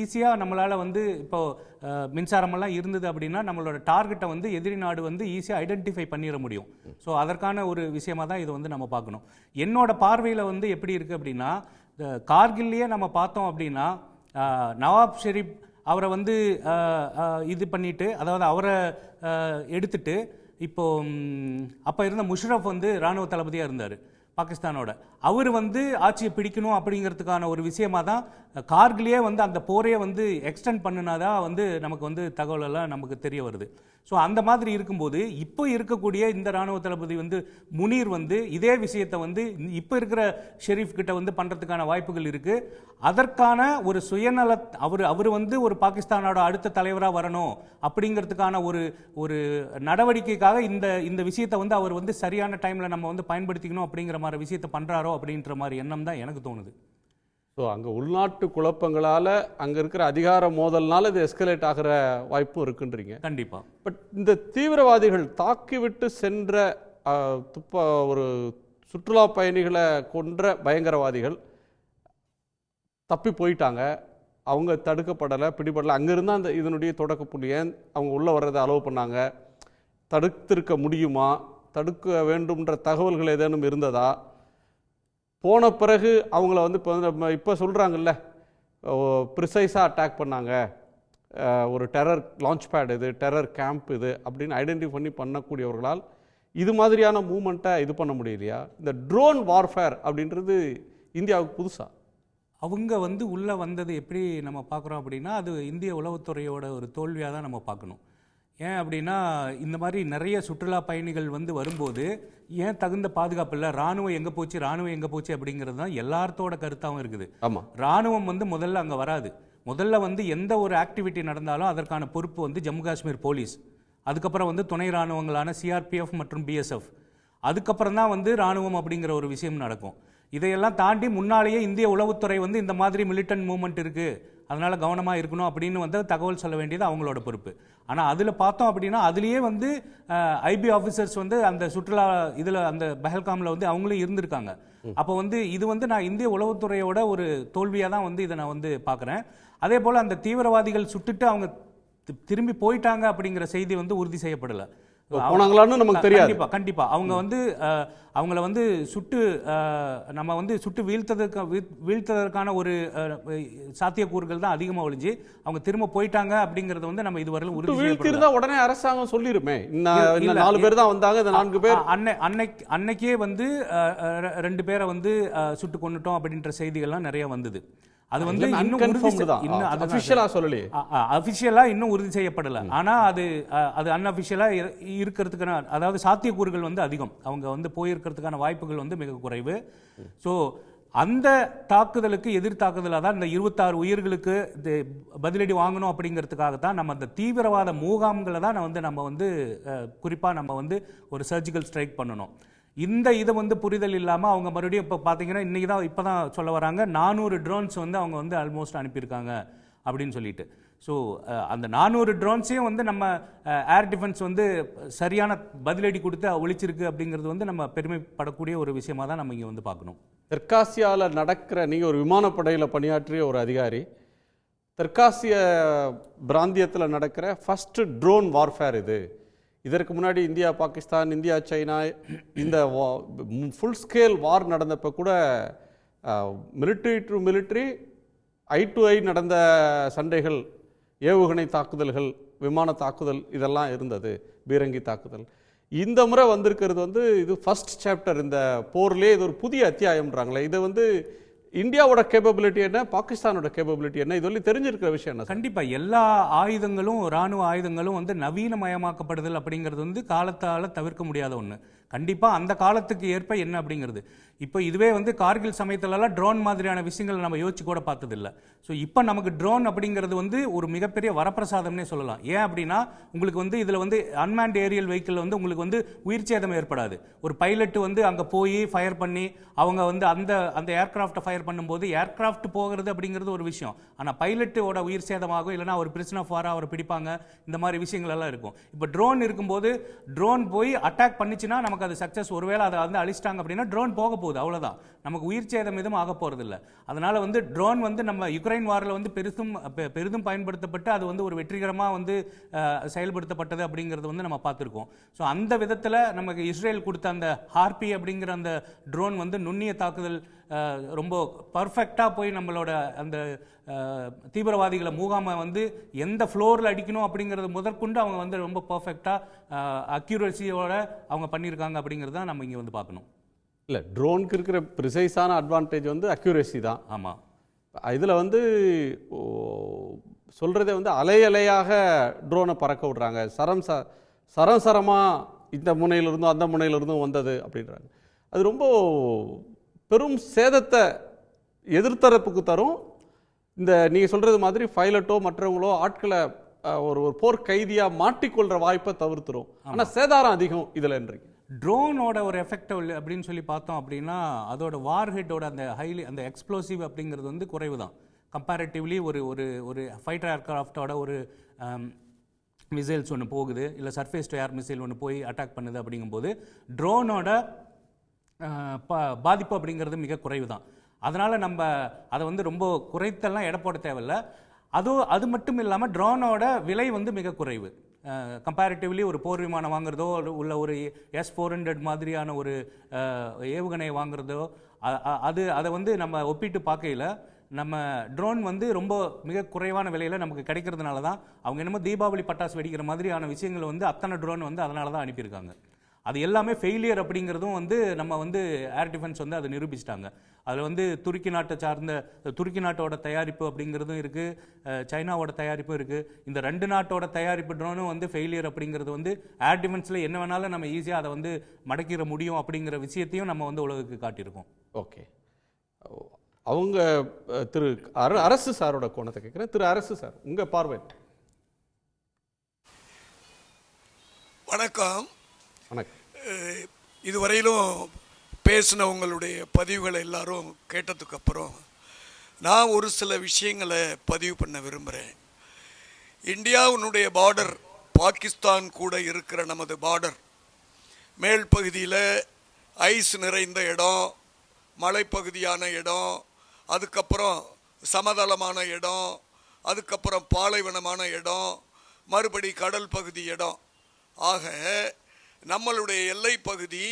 ஈஸியாக நம்மளால் இப்போ மின்சாரமெல்லாம் இருந்தது அப்படின்னா நம்மளோட டார்கெட்டை எதிரி நாடு ஈஸியாக ஐடென்டிஃபை பண்ணிட முடியும். ஸோ அதற்கான ஒரு விஷயமாக தான் இது நம்ம பார்க்கணும். என்னோட பார்வையில் எப்படி இருக்குது அப்படின்னா, கார்கில்லையே நம்ம பார்த்தோம் அப்படின்னா நவாப் ஷெரீப் அவரை இது பண்ணிட்டு, அதாவது அவரை எடுத்துட்டு இப்போ அப்போ இருந்த முஷரஃப் இராணுவ தளபதியாக இருந்தார் பாகிஸ்தானோட. அவர் ஆட்சியை பிடிக்கணும் அப்படிங்கிறதுக்கான ஒரு விஷயமா தான் கார்கிலே அந்த போரையே எக்ஸ்டெண்ட் பண்ணினாதான் நமக்கு தகவல் எல்லாம் நமக்கு தெரிய வருது. ஸோ அந்த மாதிரி இருக்கும்போது இப்போ இருக்கக்கூடிய இந்த ராணுவ தளபதி முனீர் இதே விஷயத்தை இப்போ இருக்கிற ஷெரீஃப் கிட்ட பண்ணுறதுக்கான வாய்ப்புகள் இருக்கு. அதற்கான ஒரு சுயநல அவர் ஒரு பாகிஸ்தானோட அடுத்த தலைவராக வரணும் அப்படிங்கிறதுக்கான ஒரு நடவடிக்கைக்காக இந்த விஷயத்தை அவர் சரியான டைம்ல நம்ம பயன்படுத்திக்கணும் அப்படிங்கிற மாதிரி விஷயத்தை பண்றாரோ அப்படின்ற மாதிரி எண்ணம் தான் எனக்கு தோணுது. ஸோ அங்கே உள்நாட்டு குழப்பங்களால் அங்கே இருக்கிற அதிகார மோதல்னால இது எஸ்கலேட் ஆகிற வாய்ப்பும் இருக்குன்றீங்க. கண்டிப்பாக. பட் இந்த தீவிரவாதிகள் தாக்கிவிட்டு சென்ற ஒரு சுற்றுலா பயணிகளை கொன்ற பயங்கரவாதிகள் தப்பி போயிட்டாங்க, அவங்க தடுக்கப்படலை, பிடிபடலை. அங்கேருந்து அந்த இதனுடைய தொடக்க புள்ளி. ஏன் அவங்க உள்ளே வர்றதை அலோவ் பண்ணாங்க? தடுத்திருக்க முடியுமா? தடுக்க வேண்டும்ன்ற தகவல்கள் ஏதேனும் இருந்ததா? போன பிறகு அவங்கள இப்போ சொல்கிறாங்கல்ல, ப்ரிசைஸாக அட்டாக் பண்ணாங்க, ஒரு டெரர் லான்ச் பேட் இது, டெரர் கேம்ப் இது அப்படின்னு ஐடென்டிஃபை பண்ணி பண்ணக்கூடியவர்களால் இது மாதிரியான மூமெண்ட்டை இது பண்ண முடியலையா? இந்த ட்ரோன் வார்ஃபேர் அப்படின்றது இந்தியாவுக்கு புதுசா? அவங்க உள்ளே வந்தது எப்படி நம்ம பார்க்குறோம் அப்படின்னா, அது இந்திய உளவுத்துறையோட ஒரு தோல்வியாக தான் நம்ம பார்க்கணும். ஏன் அப்படின்னா, இந்த மாதிரி நிறைய சுற்றுலா பயணிகள் வரும்போது ஏன் தகுந்த பாதுகாப்பு இல்லை, ராணுவம் எங்கே போச்சு அப்படிங்கிறது தான் எல்லாத்தோட கருத்தாகவும் இருக்குது. ஆமாம், ராணுவம் முதல்ல அங்கே வராது. முதல்ல எந்த ஒரு ஆக்டிவிட்டி நடந்தாலும் அதற்கான பொறுப்பு ஜம்மு காஷ்மீர் போலீஸ், அதுக்கப்புறம் துணை ராணுவங்களான சிஆர்பிஎஃப் மற்றும் பிஎஸ்எஃப், அதுக்கப்புறம் தான் ராணுவம் அப்படிங்கிற ஒரு விஷயம் நடக்கும். இதையெல்லாம் தாண்டி முன்னாலேயே இந்திய உளவுத்துறை இந்த மாதிரி மிலிட்டன்ட் மூவ்மெண்ட் இருக்குது, அதனால கவனமாக இருக்கணும் அப்படின்னு தகவல் சொல்ல வேண்டியது அவங்களோட பொறுப்பு. ஆனால் அதில் பார்த்தோம் அப்படின்னா அதுலேயே ஐபி ஆஃபீஸர்ஸ் அந்த சுற்றுலா இதில் அந்த பஹல்காமில் அவங்களும் இருந்திருக்காங்க. அப்போ இது நான் இந்திய உளவுத்துறையோட ஒரு தோல்வியாக தான் இதை நான் பார்க்குறேன். அதே போல் அந்த தீவிரவாதிகள் சுட்டுட்டு அவங்க திரும்பி போயிட்டாங்க அப்படிங்கிற செய்தி உறுதி செய்யப்படலை. போனாங்களான்னு நமக்கு தெரியாது. கண்டிப்பா அவங்க அவங்கள சுட்டு நம்ம சுட்டு வீழ்த்ததற்கான ஒரு சாத்தியக்கூறுகள் தான் அதிகமா ஒழிஞ்சு அவங்க திரும்ப போயிட்டாங்க அப்படிங்கறது நம்ம இதுவரையிலும் உறுதி வீழ்த்திருந்தா உடனே அரசாங்கம் சொல்லிருமே, இந்த 4 பேர் தான் வந்தாங்க, இந்த 4 பேர் அன்னைக்கே 2 பேரை சுட்டு கொன்னுட்டோம் அப்படின்ற செய்திகள்லாம் நிறைய வந்தது. அது இன்னும் அபிஷியலா இன்னும் உறுதி செய்யப்படல. ஆனா அது அன்அபிஷியலா இருக்கிறதுக்கான, அதாவது சாத்தியக்கூறுகள் அதிகம். அவங்க போயிருக்கிறதுக்கான வாய்ப்புகள் மிக குறைவு. ஸோ அந்த தாக்குதலுக்கு எதிர் தாக்குதலாக தான் இந்த 26 உயிர்களுக்கு பதிலடி வாங்கணும் அப்படிங்கிறதுக்காக தான் நம்ம அந்த தீவிரவாத முகாம்களை தான் நம்ம குறிப்பா நம்ம ஒரு சர்ஜிக்கல் ஸ்ட்ரைக் பண்ணணும். இந்த இதை புரிதல் இல்லாமல் அவங்க மறுபடியும் இப்போ பார்த்தீங்கன்னா இன்றைக்கி தான் இப்போ தான் சொல்ல வராங்க 400 ட்ரோன்ஸ் அவங்க ஆல்மோஸ்ட் அனுப்பியிருக்காங்க அப்படின்னு சொல்லிட்டு. ஸோ அந்த 400 ட்ரோன்ஸையும் நம்ம ஏர் டிஃபென்ஸ் சரியான பதிலடி கொடுத்து ஒழிச்சிருக்கு அப்படிங்கிறது நம்ம பெருமைப்படக்கூடிய ஒரு விஷயமா தான் நம்ம இங்கே பார்க்கணும். தெற்காசியாவில் நடக்கிற, நீங்கள் ஒரு விமானப்படையில் பணியாற்றிய ஒரு அதிகாரி, தெற்காசிய பிராந்தியத்தில் நடக்கிற ஃபர்ஸ்ட் ட்ரோன் வார்ஃபேர் இது. இதற்கு முன்னாடி இந்தியா பாகிஸ்தான், இந்தியா சைனா, இந்த ஃபுல் ஸ்கேல் வார் நடந்தப்போ கூட military to military, eye to eye நடந்த சண்டைகள், ஏவுகணை தாக்குதல்கள், விமான தாக்குதல் இதெல்லாம் இருந்தது, பீரங்கி தாக்குதல். இந்த முறை வந்திருக்கிறது இது ஃபர்ஸ்ட் சாப்டர். இந்த போர்லேயே இது ஒரு புதிய அத்தியாயம்ன்றாங்களே, இது இந்தியாவோட கேப்பபிலிட்டி என்ன, பாகிஸ்தானோட கேப்பபிலிட்டி என்ன, இது தெரிஞ்சிருக்கிற விஷயம் என்ன? கண்டிப்பா எல்லா ஆயுதங்களும், ராணுவ ஆயுதங்களும் நவீனமயமாக்கப்படுதல் அப்படிங்கிறது காலத்தால் தவிர்க்க முடியாத ஒன்று. கண்டிப்பாக அந்த காலத்துக்கு ஏற்ப என்ன அப்படிங்கிறது. இப்போ இதுவே வந்து கார்கில் சமயத்துலலாம் ட்ரோன் மாதிரியான விஷயங்கள் நம்ம யோசிச்சு கூட பார்த்ததில்லை. ஸோ இப்போ நமக்கு ட்ரோன் அப்படிங்கிறது வந்து ஒரு மிகப்பெரிய வரப்பிரசாதம்னே சொல்லலாம். ஏன் அப்படின்னா உங்களுக்கு வந்து இதில் வந்து அன்மேண்ட் ஏரியல் வெஹிக்கிள் வந்து உங்களுக்கு வந்து உயிர் சேதம் ஏற்படாது. ஒரு பைலட் வந்து அங்கே போய் ஃபயர் பண்ணி அவங்க வந்து அந்த ஏர்கிராஃப்டை ஃபயர் பண்ணும்போது ஏர்கிராஃப்ட் போகிறது அப்படிங்கிறது ஒரு விஷயம். ஆனால் பைலட்டோட உயிர் சேதமாகும், இல்லைனா ஒரு பிரிசன் ஆஃப் வாரா அவரை பிடிப்பாங்க, இந்த மாதிரி விஷயங்கள் எல்லாம் இருக்கும். இப்போ ட்ரோன் இருக்கும்போது ட்ரோன் போய் அட்டாக் பண்ணிச்சுன்னா நமக்கு அது சக்ஸஸ். ஒருவேளை அதை வந்து அழிச்சிட்டாங்க அப்படின்னா ட்ரோன் போக போகுது, அவ்வளோதான். நமக்கு உயிர் சேதம் எதுவும் ஆக போகிறதில்ல. அதனால வந்து ட்ரோன் வந்து நம்ம யுக்ரைன் வாரில் வந்து பெரிதும் பயன்படுத்தப்பட்டு அது வந்து ஒரு வெற்றிகரமாக வந்து செயல்படுத்தப்பட்டது அப்படிங்கிறது வந்து நம்ம பார்த்துருக்கோம். ஸோ அந்த விதத்தில் நமக்கு இஸ்ரேல் கொடுத்த அந்த ஹார்பி அப்படிங்கிற அந்த ட்ரோன் வந்து நுண்ணிய தாக்குதல் ரொம்ப பர்ஃபெக்டாக போய் நம்மளோட அந்த தீவிரவாதிகளை முகாமை வந்து எந்த ஃப்ளோரில் அடிக்கணும் அப்படிங்கிறது முதற்கொண்டு அவங்க வந்து ரொம்ப பர்ஃபெக்டாக அக்யூரசியோட அவங்க பண்ணியிருக்காங்க அப்படிங்கிறது தான் நம்ம இங்கே வந்து பார்க்கணும். இல்லை, ட்ரோனுக்கு இருக்கிற ப்ரிசைஸான அட்வான்டேஜ் வந்து அக்யூரேசி தான். ஆமாம். இதில் வந்து சொல்கிறதே வந்து அலை அலையாக ட்ரோனை பறக்க விட்றாங்க. சரமாக இந்த முனையிலிருந்தும் அந்த முனையிலிருந்தும் வந்தது அப்படின்றாங்க. அது ரொம்ப பெரும் சேதத்தை எதிர்த்தரப்புக்கு தரும். இந்த நீங்கள் சொல்கிறது மாதிரி பைலட்டோ மற்றவங்களோ ஆட்களை ஒரு போர் கைதியாக மாட்டிக்கொள்கிற வாய்ப்பை தவிர்த்துரும். ஆனால் சேதாரம் அதிகம் இதில் என்றீங்க. ட்ரோனோட ஒரு எஃபெக்ட் அப்படின்னு சொல்லி பார்த்தோம் அப்படின்னா அதோட வார்ஹெட்டோட அந்த எக்ஸ்ப்ளோசிவ் அப்படிங்கிறது வந்து குறைவு தான். கம்பேரிட்டிவ்லி ஒரு ஃபைட்டர் ஏர்கிராஃப்டோட ஒரு மிசைல்ஸ் ஒன்று போகுது, இல்லை சர்ஃபேஸ் டு ஏர் மிசைல் ஒன்று போய் அட்டாக் பண்ணுது அப்படிங்கும்போது ட்ரோனோட பாதிப்பு அப்படிங்கிறது மிக குறைவு தான். அதனால் நம்ம அதை வந்து ரொம்ப குறைத்தெல்லாம் எடை போட தேவையில்லை. அது மட்டும் இல்லாமல் ட்ரோனோட விலை வந்து மிக குறைவு. கம்பேரிட்டிவ்லி ஒரு போர் விமானம் வாங்குறதோ உள்ள ஒரு S-400 மாதிரியான ஒரு ஏவுகணையை வாங்குறதோ அதை வந்து நம்ம ஒப்பிட்டு பார்க்கையில் நம்ம ட்ரோன் வந்து ரொம்ப மிக குறைவான விலையில் நமக்கு கிடைக்கிறதுனால தான் அவங்க என்னமோ தீபாவளி பட்டாசு வெடிக்கிற மாதிரியான விஷயங்கள் வந்து அத்தனை ட்ரோன் வந்து அதனால தான் அனுப்பியிருக்காங்க. அது எல்லாமே ஃபெயிலியர் அப்படிங்கிறதும் வந்து நம்ம வந்து ஏர் டிஃபென்ஸ் வந்து அதை நிரூபிச்சிட்டாங்க. அதில் வந்து துருக்கி நாட்டோட தயாரிப்பு அப்படிங்கிறதும் இருக்குது, சைனாவோட தயாரிப்பும் இருக்குது. இந்த 2 நாட்டோட தயாரிப்பு ட்ரோனும் வந்து ஃபெயிலியர் அப்படிங்கிறது வந்து ஏர் டிஃபென்ஸில் என்ன வேணாலும் நம்ம ஈஸியாக அதை வந்து மடக்கிற முடியும் அப்படிங்கிற விஷயத்தையும் நம்ம வந்து உலகுக்கு காட்டியிருக்கோம். ஓகே, அவங்க திரு அரசு சாரோட கோணத்தை கேட்குறேன். திரு அரசு சார், உங்கள் பார்வை. வணக்கம். வணக்கம். இதுவரையிலும் பேசினவங்களுடைய பதிவுகளை எல்லாரும் கேட்டதுக்கப்புறம் நான் ஒரு சில விஷயங்களை பதிவு பண்ண விரும்புகிறேன். இந்தியாவுடைய பார்டர் பாகிஸ்தான் கூட இருக்கிற நமது பார்டர் மேல் பகுதியில் ஐஸ் நிறைந்த இடம், மலைப்பகுதியான இடம், அதுக்கப்புறம் சமதளமான இடம், அதுக்கப்புறம் பாலைவனமான இடம், மறுபடி கடல் பகுதி இடம். ஆக நம்மளுடைய எல்லை பகுதி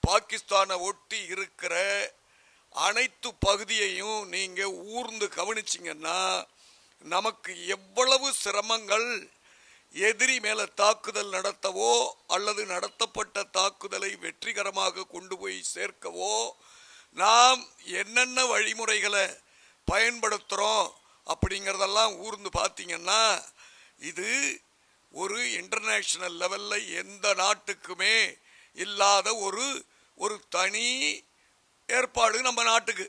பாகிஸ்தானை ஒட்டி இருக்கிற அனைத்து பகுதியையும் நீங்கள் ஊர்ந்து கவனிச்சிங்கன்னா நமக்கு எவ்வளவு சிரமங்கள் எதிரி மேலே தாக்குதல் நடத்தவோ அல்லது நடத்தப்பட்ட தாக்குதலை வெற்றிகரமாக கொண்டு போய் சேர்க்கவோ நாம் என்னென்ன வழிமுறைகளை பயன்படுத்துகிறோம் அப்படிங்கிறதெல்லாம் ஊர்ந்து பார்த்தீங்கன்னா இது ஒரு இன்டர்நேஷனல் லெவலில் எந்த நாட்டுக்குமே இல்லாத ஒரு தனி ஏற்பாடு நம்ம நாட்டுக்கு.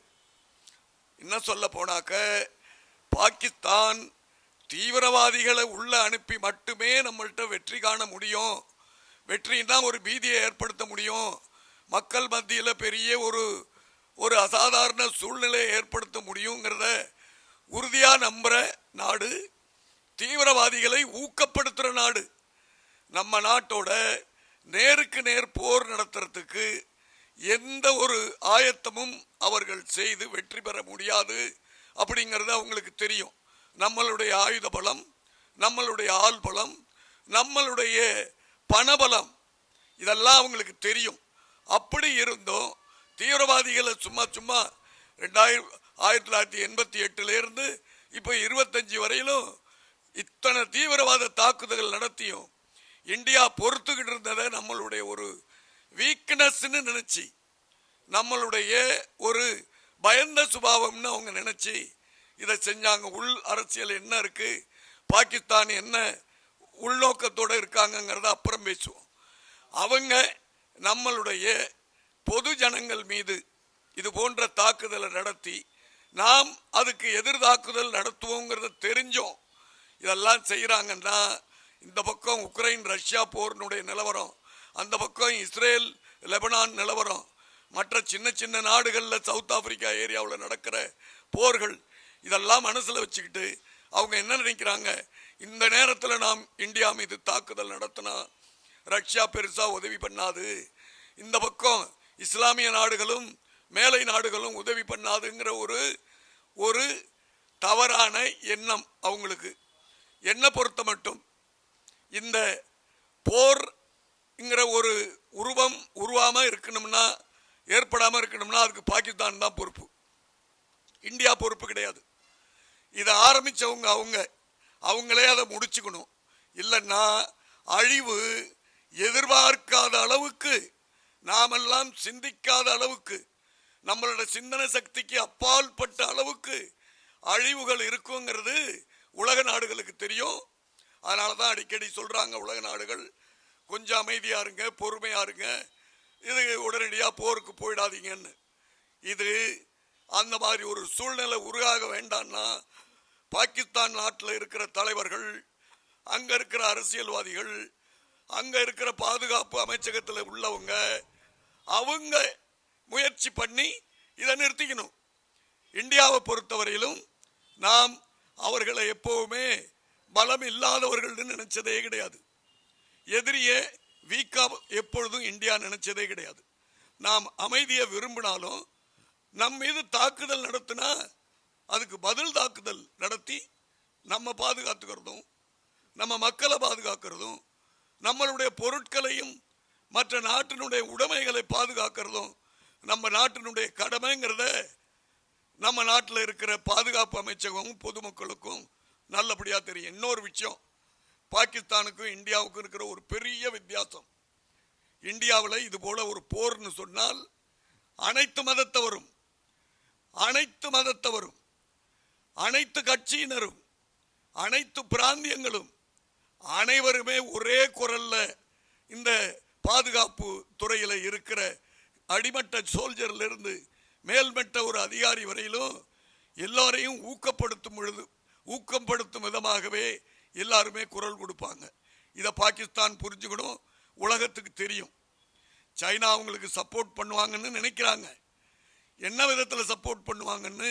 என்ன சொல்ல போனாக்க பாகிஸ்தான் தீவிரவாதிகளை உள்ள அனுப்பி மட்டுமே நம்மள்கிட்ட வெற்றி காண முடியும், வெற்றின்னா ஒரு பீதியை ஏற்படுத்த முடியும், மக்கள் மத்தியில் பெரிய ஒரு அசாதாரண சூழ்நிலையை ஏற்படுத்த முடியுங்கிறத உறுதியாக நம்புகிற நாடு, தீவிரவாதிகளை ஊக்கப்படுத்துகிற நாடு. நம்ம நாட்டோட நேருக்கு நேர் போர் நடத்துறதுக்கு எந்த ஒரு ஆயத்தமும் அவர்கள் செய்து வெற்றி பெற முடியாது அப்படிங்கிறது அவங்களுக்கு தெரியும். நம்மளுடைய ஆயுத பலம், நம்மளுடைய ஆள் பலம், நம்மளுடைய பணபலம் இதெல்லாம் அவங்களுக்கு தெரியும். அப்படி இருந்தும் தீவிரவாதிகளை சும்மா 1988 இப்போ 25 வரையிலும் இத்தனை தீவிரவாத தாக்குதல்கள் நடத்தியும் இந்தியா பொறுத்துக்கிட்டு இருந்ததை நம்மளுடைய ஒரு வீக்னஸ்ன்னு நினைச்சு, நம்மளுடைய ஒரு பயந்த சுபாவம்னு அவங்க நினைச்சு இதை செஞ்சாங்க. உள் அரசியல் என்ன இருக்கு, பாகிஸ்தான் என்ன உள்நோக்கத்தோடு இருக்காங்கங்கிறத அப்புறம் பேசுவோம். அவங்க நம்மளுடைய பொது ஜனங்கள் மீது இது போன்ற தாக்குதலை நடத்தி நாம் அதுக்கு எதிர் தாக்குதல் நடத்துவோங்கிறத தெரிஞ்சோம் இதெல்லாம் செய்கிறாங்கன்னா, இந்த பக்கம் உக்ரைன் ரஷ்யா போரினுடைய நிலவரம், அந்த பக்கம் இஸ்ரேல் லெபனான் நிலவரம், மற்ற சின்ன சின்ன நாடுகளில் சவுத் ஆப்பிரிக்கா ஏரியாவில் நடக்கிற போர்கள், இதெல்லாம் மனசில் வச்சுக்கிட்டு அவங்க என்ன நினைக்கிறாங்க, இந்த நேரத்தில் நாம் இந்தியா மீது தாக்குதல் நடத்தினா ரஷ்யா பெருசாக உதவி பண்ணாது, இந்த பக்கம் இஸ்லாமிய நாடுகளும் மேலை நாடுகளும் உதவி பண்ணாதுங்கிற ஒரு தவறான எண்ணம் அவங்களுக்கு. என்னை பொறுத்த மட்டும் இந்த போர்ங்கிற ஒரு உருவம் உருவாமல் இருக்கணும்னா, ஏற்படாமல் இருக்கணும்னா அதுக்கு பாகிஸ்தான் தான் பொறுப்பு, இந்தியா பொறுப்பு கிடையாது. இதை ஆரம்பித்தவங்க அவங்களே அதை முடிச்சுக்கணும். இல்லைன்னா அழிவு எதிர்பார்க்காத அளவுக்கு, நாமெல்லாம் சிந்திக்காத அளவுக்கு, நம்மளோட சிந்தனை சக்திக்கு அப்பாற்பட்ட அளவுக்கு அழிவுகள் இருக்குங்கிறது உலக நாடுகளுக்கு தெரியும். அதனால தான் அடிக்கடி சொல்கிறாங்க உலக நாடுகள், கொஞ்சம் அமைதியாக இருங்க, பொறுமையாக இருங்க, இது உடனடியாக போருக்கு போயிடாதீங்கன்னு. இது அந்த மாதிரி ஒரு சூழ்நிலை உருவாக வேண்டாம்னா பாகிஸ்தான் நாட்டில் இருக்கிற தலைவர்கள், அங்கே இருக்கிற அரசியல்வாதிகள், அங்கே இருக்கிற பாதுகாப்பு அமைச்சகத்தில் உள்ளவங்க, அவங்க முயற்சி பண்ணி இதை நிறுத்திக்கணும். இந்தியாவை பொறுத்தவரையிலும் நாம் அவர்களை எப்பவுமே பலம் இல்லாதவர்கள் நினைச்சதே கிடையாது. எதிரியே வீக்கா எப்பொழுதும் இந்தியா நினைச்சதே கிடையாது. நாம் அமைதியை விரும்பினாலும் நம் மீது தாக்குதல் நடத்தினா அதுக்கு பதில் தாக்குதல் நடத்தி நம்ம பாதுகாத்துக்கிறதும், நம்ம மக்களை பாதுகாக்கிறதும், நம்மளுடைய பொருட்களையும் மற்ற நாட்டினுடைய உடைமைகளை பாதுகாக்கிறதும் நம்ம நாட்டினுடைய கடமைங்கிறத நம்ம நாட்டில் இருக்கிற பாதுகாப்பு அமைச்சகமும் பொதுமக்களுக்கும் நல்லபடியாக தெரியும். இன்னொரு விஷயம், பாகிஸ்தானுக்கும் இந்தியாவுக்கும் இருக்கிற ஒரு பெரிய வித்தியாசம், இந்தியாவில் இது போல ஒரு போர்னு சொன்னால் அனைத்து மதத்தவரும், அனைத்து கட்சியினரும், அனைத்து பிராந்தியங்களும், அனைவருமே ஒரே குரல்ல இந்த பாதுகாப்பு துறையில் இருக்கிற அடிமட்ட சோல்ஜர்ல இருந்து மேல்மட்ட ஒரு அதிகாரி வரையிலும் எல்லாரையும் ஊக்கப்படுத்தும் விதமாகவே எல்லாருமே குரல் கொடுப்பாங்க. இதை பாகிஸ்தான் புரிஞ்சுக்கணும், உலகத்துக்கு தெரியும். சைனா அவங்களுக்கு சப்போர்ட் பண்ணுவாங்கன்னு நினைக்கிறாங்க, என்ன விதத்தில் சப்போர்ட் பண்ணுவாங்கன்னு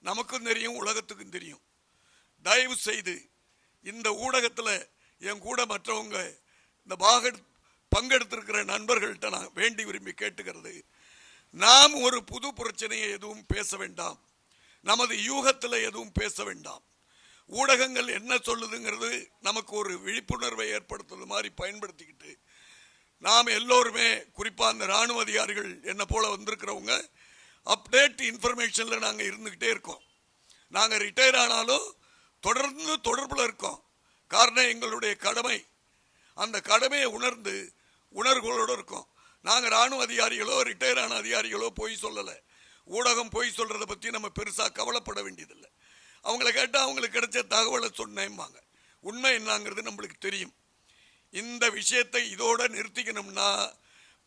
நமக்கும் தெரியும், உலகத்துக்கும் தெரியும். தயவு செய்து இந்த ஊடகத்தில் என் கூட மற்றவங்க இந்த பங்கெடுத்திருக்கிற நண்பர்கள்ட்ட நான் வேண்டி விரும்பி கேட்டுக்கிறது, நாம் ஒரு புது பிரச்சனையை எதுவும் பேச வேண்டாம், நமது யூகத்தில் எதுவும் பேச வேண்டாம். ஊடகங்கள் என்ன சொல்லுதுங்கிறது நமக்கு ஒரு விழிப்புணர்வை ஏற்படுத்துறது மாதிரி பயன்படுத்திக்கிட்டு நாம் எல்லோருமே, குறிப்பாக அந்த இராணுவ அதிகாரிகள் என்ன போல வந்திருக்கிறவங்க, அப்டேட் இன்ஃபர்மேஷனில் நாங்கள் இருந்துக்கிட்டே இருக்கோம். நாங்கள் ரிட்டையர் ஆனாலும் தொடர்ந்து தொடர்பில் இருக்கோம். காரணம் எங்களுடைய கடமை. அந்த கடமையை உணர்ந்து உணர்வுகளோடு இருக்கோம். நாங்கள் இராணுவ அதிகாரிகளோ ரிட்டையர் ஆன அதிகாரிகளோ பொய் சொல்லலை. ஊடகம் பொய் சொல்கிறத பற்றி நம்ம பெருசாக கவலைப்பட வேண்டியதில்லை. அவங்கள கேட்டால் அவங்களுக்கு கிடைச்ச தகவலை சொன்னேம்பாங்க. உண்மை என்னங்கிறது நம்மளுக்கு தெரியும். இந்த விஷயத்தை இதோட நிறுத்திக்கணும்னா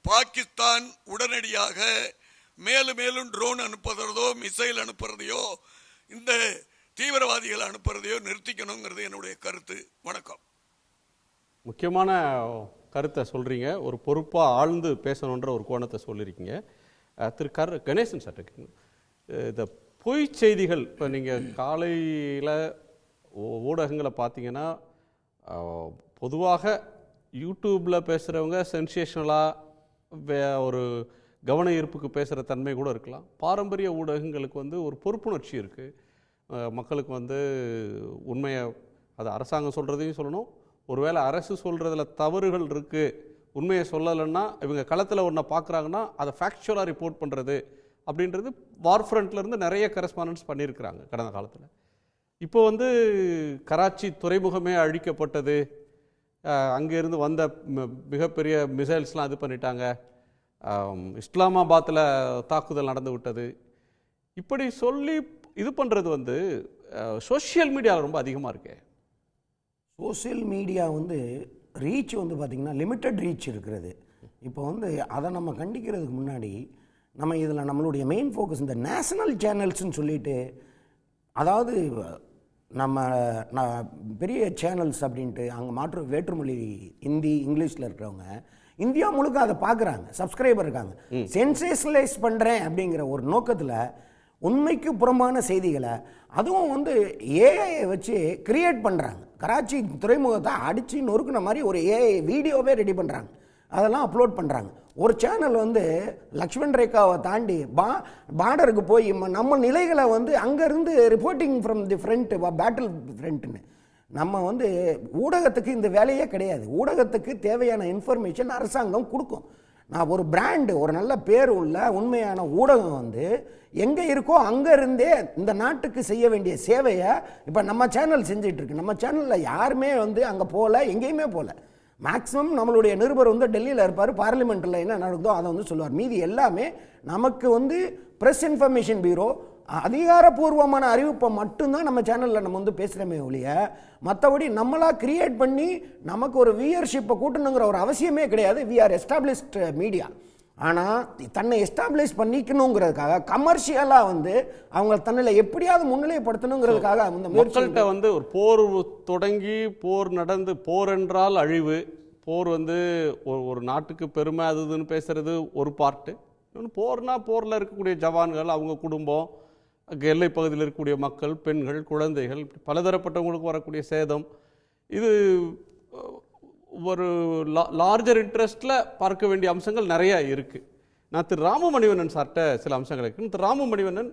பாகிஸ்தான் உடனடியாக மேலும் மேலும் ட்ரோன் அனுப்புறதோ மிசைல் அனுப்புறதையோ இந்த தீவிரவாதிகளை அனுப்புறதையோ நிறுத்திக்கணுங்கிறது என்னுடைய கருத்து. வணக்கம். முக்கியமான கருத்தை சொல்கிறீங்க, ஒரு பொறுப்பாக ஆழ்ந்து பேசணுன்ற ஒரு கோணத்தை சொல்லியிருக்கீங்க. திரு கணேசன் சார், இந்த பொய் செய்திகள் இப்போ நீங்கள் காலையில் ஊடகங்களை பார்த்தீங்கன்னா பொதுவாக யூடியூப்பில் பேசுகிறவங்க சென்சேஷனலாக ஒரு கவன ஈர்ப்புக்கு பேசுகிற தன்மை கூட இருக்கலாம். பாரம்பரிய ஊடகங்களுக்கு ஒரு பொறுப்புணர்ச்சி இருக்குது. மக்களுக்கு உண்மையை, அது அரசாங்கம் சொல்கிறதையும் சொல்லணும், ஒருவேளை அரசு சொல்கிறதுல தவறுகள் இருக்குது, உண்மையை சொல்லலைன்னா இவங்க களத்தில் ஒன்றை பார்க்குறாங்கன்னா அதை ஃபேக்சுவலாக ரிப்போர்ட் பண்ணுறது அப்படின்றது வார் ஃப்ரண்ட்லேருந்து நிறைய கரஸ்பாண்டன்ஸ் பண்ணியிருக்கிறாங்க கடந்த காலத்தில். இப்போ கராச்சி துறைமுகமே அழிக்கப்பட்டது, அங்கேருந்து வந்த மிகப்பெரிய மிசைல்ஸ்லாம் இது பண்ணிட்டாங்க, இஸ்லாமாபாத்தில் தாக்குதல் நடந்து விட்டது, இப்படி சொல்லி இது பண்ணுறது சோஷியல் மீடியாவில் ரொம்ப அதிகமாக இருக்கு. சோஷியல் மீடியா ரீச் பார்த்திங்கன்னா லிமிட்டட் ரீச் இருக்கிறது. இப்போ வந்து அதை நம்ம கண்டிக்கிறதுக்கு முன்னாடி நம்ம இதில் நம்மளுடைய மெயின் ஃபோக்கஸ் இந்த நேஷனல் சேனல்ஸ்ன்னு சொல்லிட்டு, அதாவது நம்ம பெரிய சேனல்ஸ் அப்படின்ட்டு அங்கே வேற்றுமொழி ஹிந்தி இங்கிலீஷில் இருக்கிறவங்க இந்தியா முழுக்க அதை பார்க்குறாங்க, சப்ஸ்கிரைபர் இருக்காங்க. சென்சேஷனலைஸ் பண்ணுறேன் அப்படிங்கிற ஒரு நோக்கத்தில் உண்மைக்கு புறம்பான செய்திகளை அதுவும் வந்து ஏஐயை வச்சு கிரியேட் பண்ணுறாங்க. கராச்சி துறைமுகத்தை அடித்து நொறுக்குன மாதிரி ஒரு ஏஐ வீடியோவே ரெடி பண்ணுறாங்க, அதெல்லாம் அப்லோட் பண்ணுறாங்க. ஒரு சேனல் வந்து லக்ஷ்மண் ரேகாவை தாண்டி பார்டருக்கு போய் நம்ம நிலைகளை வந்து அங்கேருந்து reporting from the front, battle ஃப்ரண்ட்னு. நம்ம வந்து ஊடகத்துக்கு இந்த வேலையே கிடையாது. ஊடகத்துக்கு தேவையான இன்ஃபர்மேஷன் அரசாங்கம் கொடுக்கும். நான் ஒரு பிராண்டு, ஒரு நல்ல பேர் உள்ள உண்மையான ஊடகம் வந்து எங்கே இருக்கோ அங்கே இருந்தே இந்த நாட்டுக்கு செய்ய வேண்டிய சேவையை இப்போ நம்ம சேனல் செஞ்சிட்ருக்கு. நம்ம சேனலில் யாருமே வந்து அங்கே போகல, எங்கேயுமே போகல. மேக்ஸிமம் நம்மளுடைய நிருபர் வந்து டெல்லியில் இருப்பார், பார்லிமெண்ட்டில் என்ன நடக்குதோ அதை வந்து சொல்லுவார். மீதி எல்லாமே நமக்கு வந்து ப்ரெஸ் இன்ஃபர்மேஷன் பியூரோ அதிகாரப்பூர்வமான அறிவிப்பை மட்டும்தான் நம்ம சேனலில் நம்ம வந்து பேசுகிறோமே ஒழிய, மற்றபடி நம்மளாக கிரியேட் பண்ணி நமக்கு ஒரு வியூயர்ஷிப்பை கூட்டணுங்கிற ஒரு அவசியமே கிடையாது. We are established media. ஆனால் தன்னை எஸ்டாப்ளிஷ் பண்ணிக்கணுங்கிறதுக்காக கமர்ஷியலாக வந்து அவங்க தன்னில் எப்படியாவது முன்னிலைப்படுத்தணுங்கிறதுக்காக அந்த மக்கள்கிட்ட வந்து ஒரு போர் தொடங்கி போர் நடந்து, போர் என்றால் அழிவு, போர் வந்து ஒரு நாட்டுக்கு பெருமை அதுன்னு பேசுறது ஒரு பார்ட்டு. இன்னொன்று போர்னா போரில் இருக்கக்கூடிய ஜவான்கள், அவங்க குடும்பம், எல்லை பகுதியில் இருக்கக்கூடிய மக்கள், பெண்கள், குழந்தைகள், பலதரப்பட்டவங்களுக்கு வரக்கூடிய சேதம், இது ஒரு லார்ஜர் இன்ட்ரெஸ்டில் பார்க்க வேண்டிய அம்சங்கள் நிறையா இருக்குது. நான் திரு ராமமணிவண்ணன் சார்கிட்ட சில அம்சங்கள் இருக்குது. திரு ராமமணிவண்ணன்,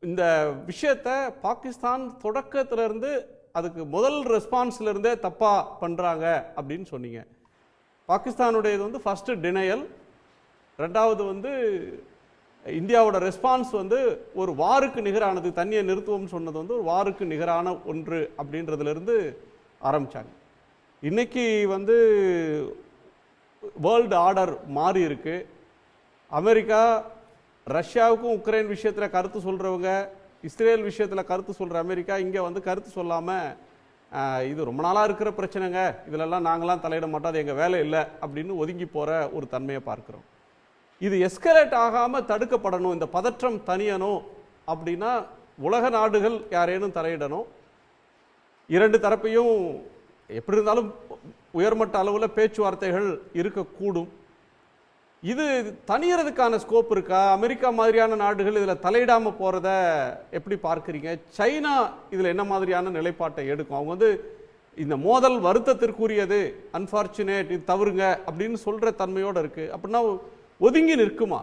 இந்த விஷயத்தை பாகிஸ்தான் தொடக்கத்திலேருந்து அதுக்கு முதல் ரெஸ்பான்ஸ்லேருந்தே தப்பாக பண்ணுறாங்க அப்படின்னு சொன்னீங்க. பாகிஸ்தானுடையது வந்து ஃபஸ்ட்டு டினையல், ரெண்டாவது வந்து இந்தியாவோட ரெஸ்பான்ஸ் வந்து ஒரு வாருக்கு நிகரானது, தண்ணியை நிறுத்துவோம்னு சொன்னது வந்து ஒரு வாருக்கு நிகரான ஒன்று அப்படின்றதுலேருந்து ஆரம்பித்தாங்க. இன்னைக்கு வந்து வேர்ல்டு ஆர்டர் மாறி இருக்கு. அமெரிக்கா ரஷ்யாவுக்கும் உக்ரைன் விஷயத்தில் கருத்து சொல்கிறவங்க, இஸ்ரேல் விஷயத்தில் கருத்து சொல்கிற அமெரிக்கா இங்கே வந்து கருத்து சொல்லாமல் இது ரொம்ப நாளாக இருக்கிற பிரச்சனைங்க, இதிலெல்லாம் நாங்களாம் தலையிட மாட்டோம், அது எங்கள் வேலை இல்லை அப்படின்னு ஒதுங்கி போகிற ஒரு தன்மையை பார்க்குறோம். இது எஸ்கலேட் ஆகாமல் தடுக்கப்படணும், இந்த பதற்றம் தனியணும் அப்படின்னா உலக நாடுகள் யாரேனும் தலையிடணும். இரண்டு தரப்பையும் எப்படி இருந்தாலும் உயர்மட்ட அளவில் பேச்சுவார்த்தைகள் இருக்கக்கூடும். இது தனியறதுக்கான ஸ்கோப் இருக்கா? அமெரிக்கா மாதிரியான நாடுகள் இதில் தலையிடாமல் போகிறத எப்படி பார்க்குறீங்க? சைனா இதில் என்ன மாதிரியான நிலைப்பாட்டை எடுக்கும்? அவங்க வந்து இந்த மோதல் வருத்தத்திற்குரியது, அன்ஃபார்ச்சுனேட், இது தவறுங்க அப்படின்னு சொல்கிற தன்மையோடு இருக்குது. அப்படின்னா ஒதுங்கி நிற்குமா?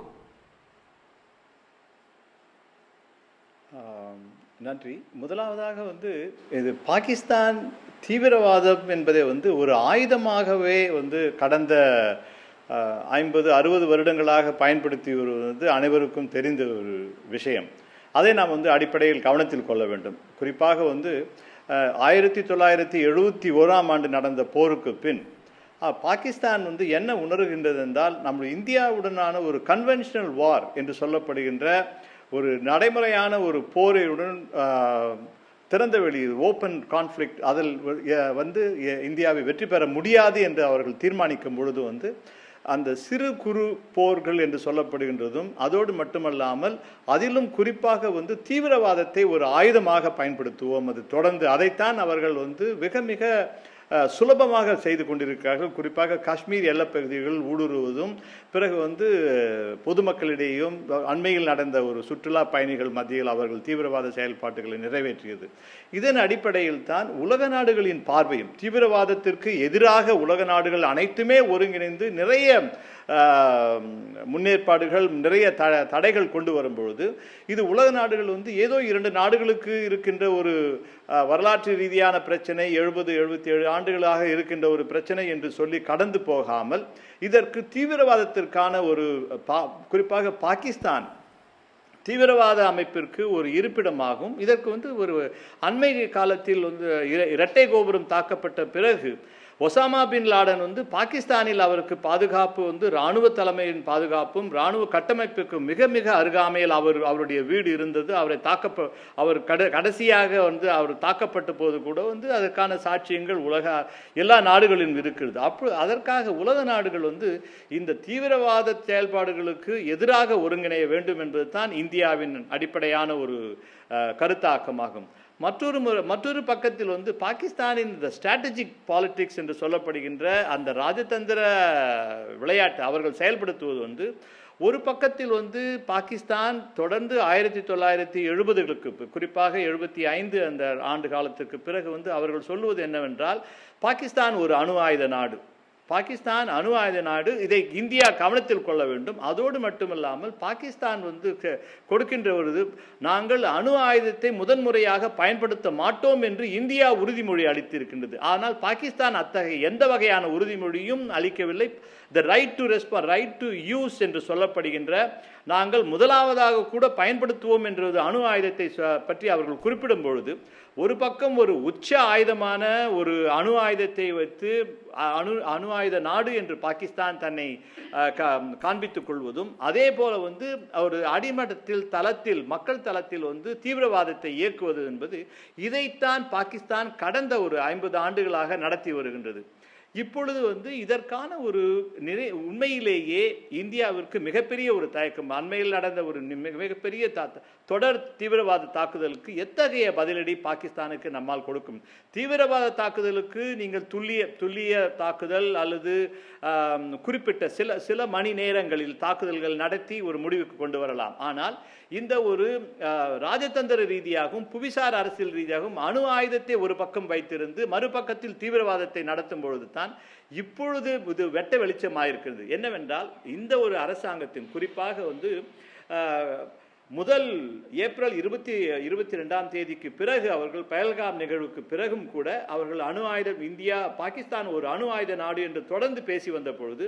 நன்றி. முதலாவதாக வந்து இது பாகிஸ்தான் தீவிரவாதம் என்பதை வந்து ஒரு ஆயுதமாகவே வந்து கடந்த 50-60 வருடங்களாக பயன்படுத்தி வருவது அனைவருக்கும் தெரிந்த ஒரு விஷயம். அதை நாம் வந்து அடிப்படையில் கவனத்தில் கொள்ள வேண்டும். குறிப்பாக வந்து 1971ஆம் ஆண்டு நடந்த போருக்கு பின் பாகிஸ்தான் வந்து என்ன உணர்கின்றது என்றால், நம்ம இந்தியாவுடனான ஒரு கன்வென்ஷனல் வார் என்று சொல்லப்படுகின்ற ஒரு நடைமுறையான ஒரு போரையுடன் திறந்த வெளி ஓப்பன் கான்ஃப்ளிக்ட், அதில் வந்து இந்தியாவை வெற்றி பெற முடியாது என்று அவர்கள் தீர்மானிக்கும் பொழுது வந்து அந்த சிறு குறு போர்கள் என்று சொல்லப்படுகின்றதும், அதோடு மட்டுமல்லாமல் அதிலும் குறிப்பாக வந்து தீவிரவாதத்தை ஒரு ஆயுதமாக பயன்படுத்துவோம், அது தொடர்ந்து அதைத்தான் அவர்கள் வந்து மிக மிக சுலபமாக செய்து கொண்டிருக்கிறார்கள். குறிப்பாக காஷ்மீர் எல்லைப்பகுதிகள் ஊடுருவதும், பிறகு வந்து பொதுமக்களிடையும் அண்மையில் நடந்த ஒரு சுற்றுலா பயணிகள் மத்தியில் அவர்கள் தீவிரவாத செயல்பாடுகளை நிறைவேற்றியது. இதன் அடிப்படையில் தான் உலக நாடுகளின் பார்வையும், தீவிரவாதத்திற்கு எதிராக உலக நாடுகள் அனைத்துமே ஒருங்கிணைந்து நிறைய முன்னேற்பாடுகள், நிறைய தடைகள் கொண்டு வரும்பொழுது இது உலக நாடுகள் வந்து ஏதோ 2 நாடுகளுக்கு இருக்கின்ற ஒரு வரலாற்று ரீதியான பிரச்சனை, 70-77 ஆண்டுகளாக இருக்கின்ற ஒரு பிரச்சனை என்று சொல்லி கடந்து போகாமல், இதற்கு தீவிரவாதத்திற்கான ஒரு குறிப்பாக பாகிஸ்தான் தீவிரவாத அமைப்பிற்கு ஒரு இருப்பிடமாகும். இதற்கு வந்து ஒரு அண்மை காலத்தில் வந்து இரட்டை கோபுரம் தாக்கப்பட்ட பிறகு ஒசாமா பின் லாடன் வந்து பாகிஸ்தானில் அவருக்கு பாதுகாப்பு வந்து இராணுவ தலைமையின் பாதுகாப்பும் இராணுவ கட்டமைப்புக்கு மிக மிக அருகாமையில் அவருடைய வீடு இருந்தது. அவர் கடைசியாக வந்து அவர் தாக்கப்பட்ட போது கூட வந்து அதற்கான சாட்சியங்கள் எல்லா நாடுகளிலும் இருக்கிறது. அதற்காக உலக நாடுகள் வந்து இந்த தீவிரவாத செயல்பாடுகளுக்கு எதிராக ஒருங்கிணைய வேண்டும் என்பது தான் இந்தியாவின் அடிப்படையான ஒரு கருத்தாக்கமாகும். மற்றொரு பக்கத்தில் வந்து பாகிஸ்தானின் இந்த ஸ்ட்ராட்டஜிக் பாலிடிக்ஸ் என்று சொல்லப்படுகின்ற அந்த ராஜதந்திர விளையாட்டு அவர்கள் செயல்படுத்துவது வந்து ஒரு பக்கத்தில் வந்து பாகிஸ்தான் தொடர்ந்து 1970களுக்கு குறிப்பாக 75 அந்த ஆண்டு காலத்திற்கு பிறகு வந்து அவர்கள் சொல்லுவது என்னவென்றால் பாகிஸ்தான் ஒரு அணு ஆயுத நாடு, பாகிஸ்தான் அணு ஆயுத நாடு, இதை இந்தியா கவனத்தில் கொள்ள வேண்டும். அதோடு மட்டுமல்லாமல் பாகிஸ்தான் வந்து கொடுக்கின்ற ஒரு நாங்கள் அணு ஆயுதத்தை முதன்முறையாக பயன்படுத்த மாட்டோம் என்று இந்தியா உறுதிமொழி அளித்திருக்கின்றது. ஆனால் பாகிஸ்தான் அத்தகைய எந்த வகையான உறுதிமொழியும் அளிக்கவில்லை. The right to respond, right to use என்று சொல்லப்படுகின்ற நாங்கள் முதலாவதாக கூட பயன்படுத்துவோம் என்ற அணு ஆயுதத்தை பற்றி அவர்கள் குறிப்பிடும் பொழுது ஒரு பக்கம் ஒரு உச்ச ஆயுதமான ஒரு அணு ஆயுதத்தை வைத்து அணு ஆயுத நாடு என்று பாகிஸ்தான் தன்னை காண்பித்துக் கொள்வதும், அதே போல வந்து ஒரு அடிமட்டத்தில் மக்கள் தளத்தில் வந்து தீவிரவாதத்தை இயக்குவது என்பது இதைத்தான் பாகிஸ்தான் கடந்த ஒரு 50 ஆண்டுகளாக நடத்தி வருகின்றது. இப்பொழுது வந்து இதற்கான ஒரு உண்மையிலேயே இந்தியாவிற்கு மிகப்பெரிய ஒரு தயக்கம். அண்மையில் நடந்த ஒரு மிகப்பெரிய தொடர் தீவிரவாத தாக்குதலுக்கு எத்தகைய பதிலடி பாகிஸ்தானுக்கு நம்மால் கொடுக்கும்? தீவிரவாத தாக்குதலுக்கு நீங்கள் துல்லிய தாக்குதல் அல்லது குறிப்பிட்ட சில மணி நேரங்களில் தாக்குதல்கள் நடத்தி ஒரு முடிவுக்கு கொண்டு வரலாம். ஆனால் இந்த ஒரு ராஜதந்திர ரீதியாகவும் புவிசார் அரசியல் ரீதியாகவும் அணு ஆயுதத்தை ஒரு பக்கம் வைத்திருந்து மறுபக்கத்தில் தீவிரவாதத்தை நடத்தும் பொழுது தான் இப்பொழுது இது வெட்ட வெளிச்சமாயிருக்கிறது. என்னவென்றால் இந்த ஒரு அரசாங்கத்தின் குறிப்பாக வந்து முதல் ஏப்ரல் 22 பிறகு அவர்கள் பஹல்காம் நிகழ்வுக்கு பிறகும் கூட அவர்கள் அணு ஆயுதம் பாகிஸ்தான் ஒரு அணு ஆயுத நாடு என்று தொடர்ந்து பேசி வந்த பொழுது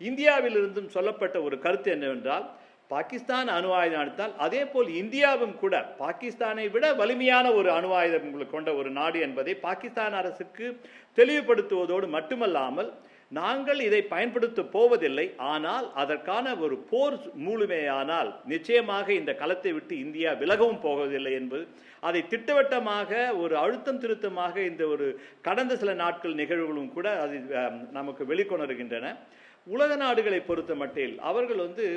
இந்தியாவிலிருந்தும் சொல்லப்பட்ட ஒரு கருத்து என்னவென்றால் பாகிஸ்தான் அணு ஆயுதம் நடத்தால் அதே போல் இந்தியாவும் கூட பாகிஸ்தானை விட வலிமையான ஒரு அணு ஆயுதம் கொண்ட ஒரு நாடு என்பதை பாகிஸ்தான் அரசுக்கு தெளிவுபடுத்துவதோடு மட்டுமல்லாமல் நாங்கள் இதை பயன்படுத்த போவதில்லை, ஆனால் அதற்கான ஒரு போர் மூலமேயானால் நிச்சயமாக இந்த களத்தை விட்டு இந்தியா விலகவும் போவதில்லை என்பது அதை திட்டவட்டமாக ஒரு அழுத்தம் திருத்தமாக இந்த ஒரு கடந்த சில நாட்கள் நிகழ்வுகளும் கூட அது நமக்கு வெளிக்கொணர்கின்றன. உலக நாடுகளை பொறுத்த மட்டில் அவர்கள் வந்து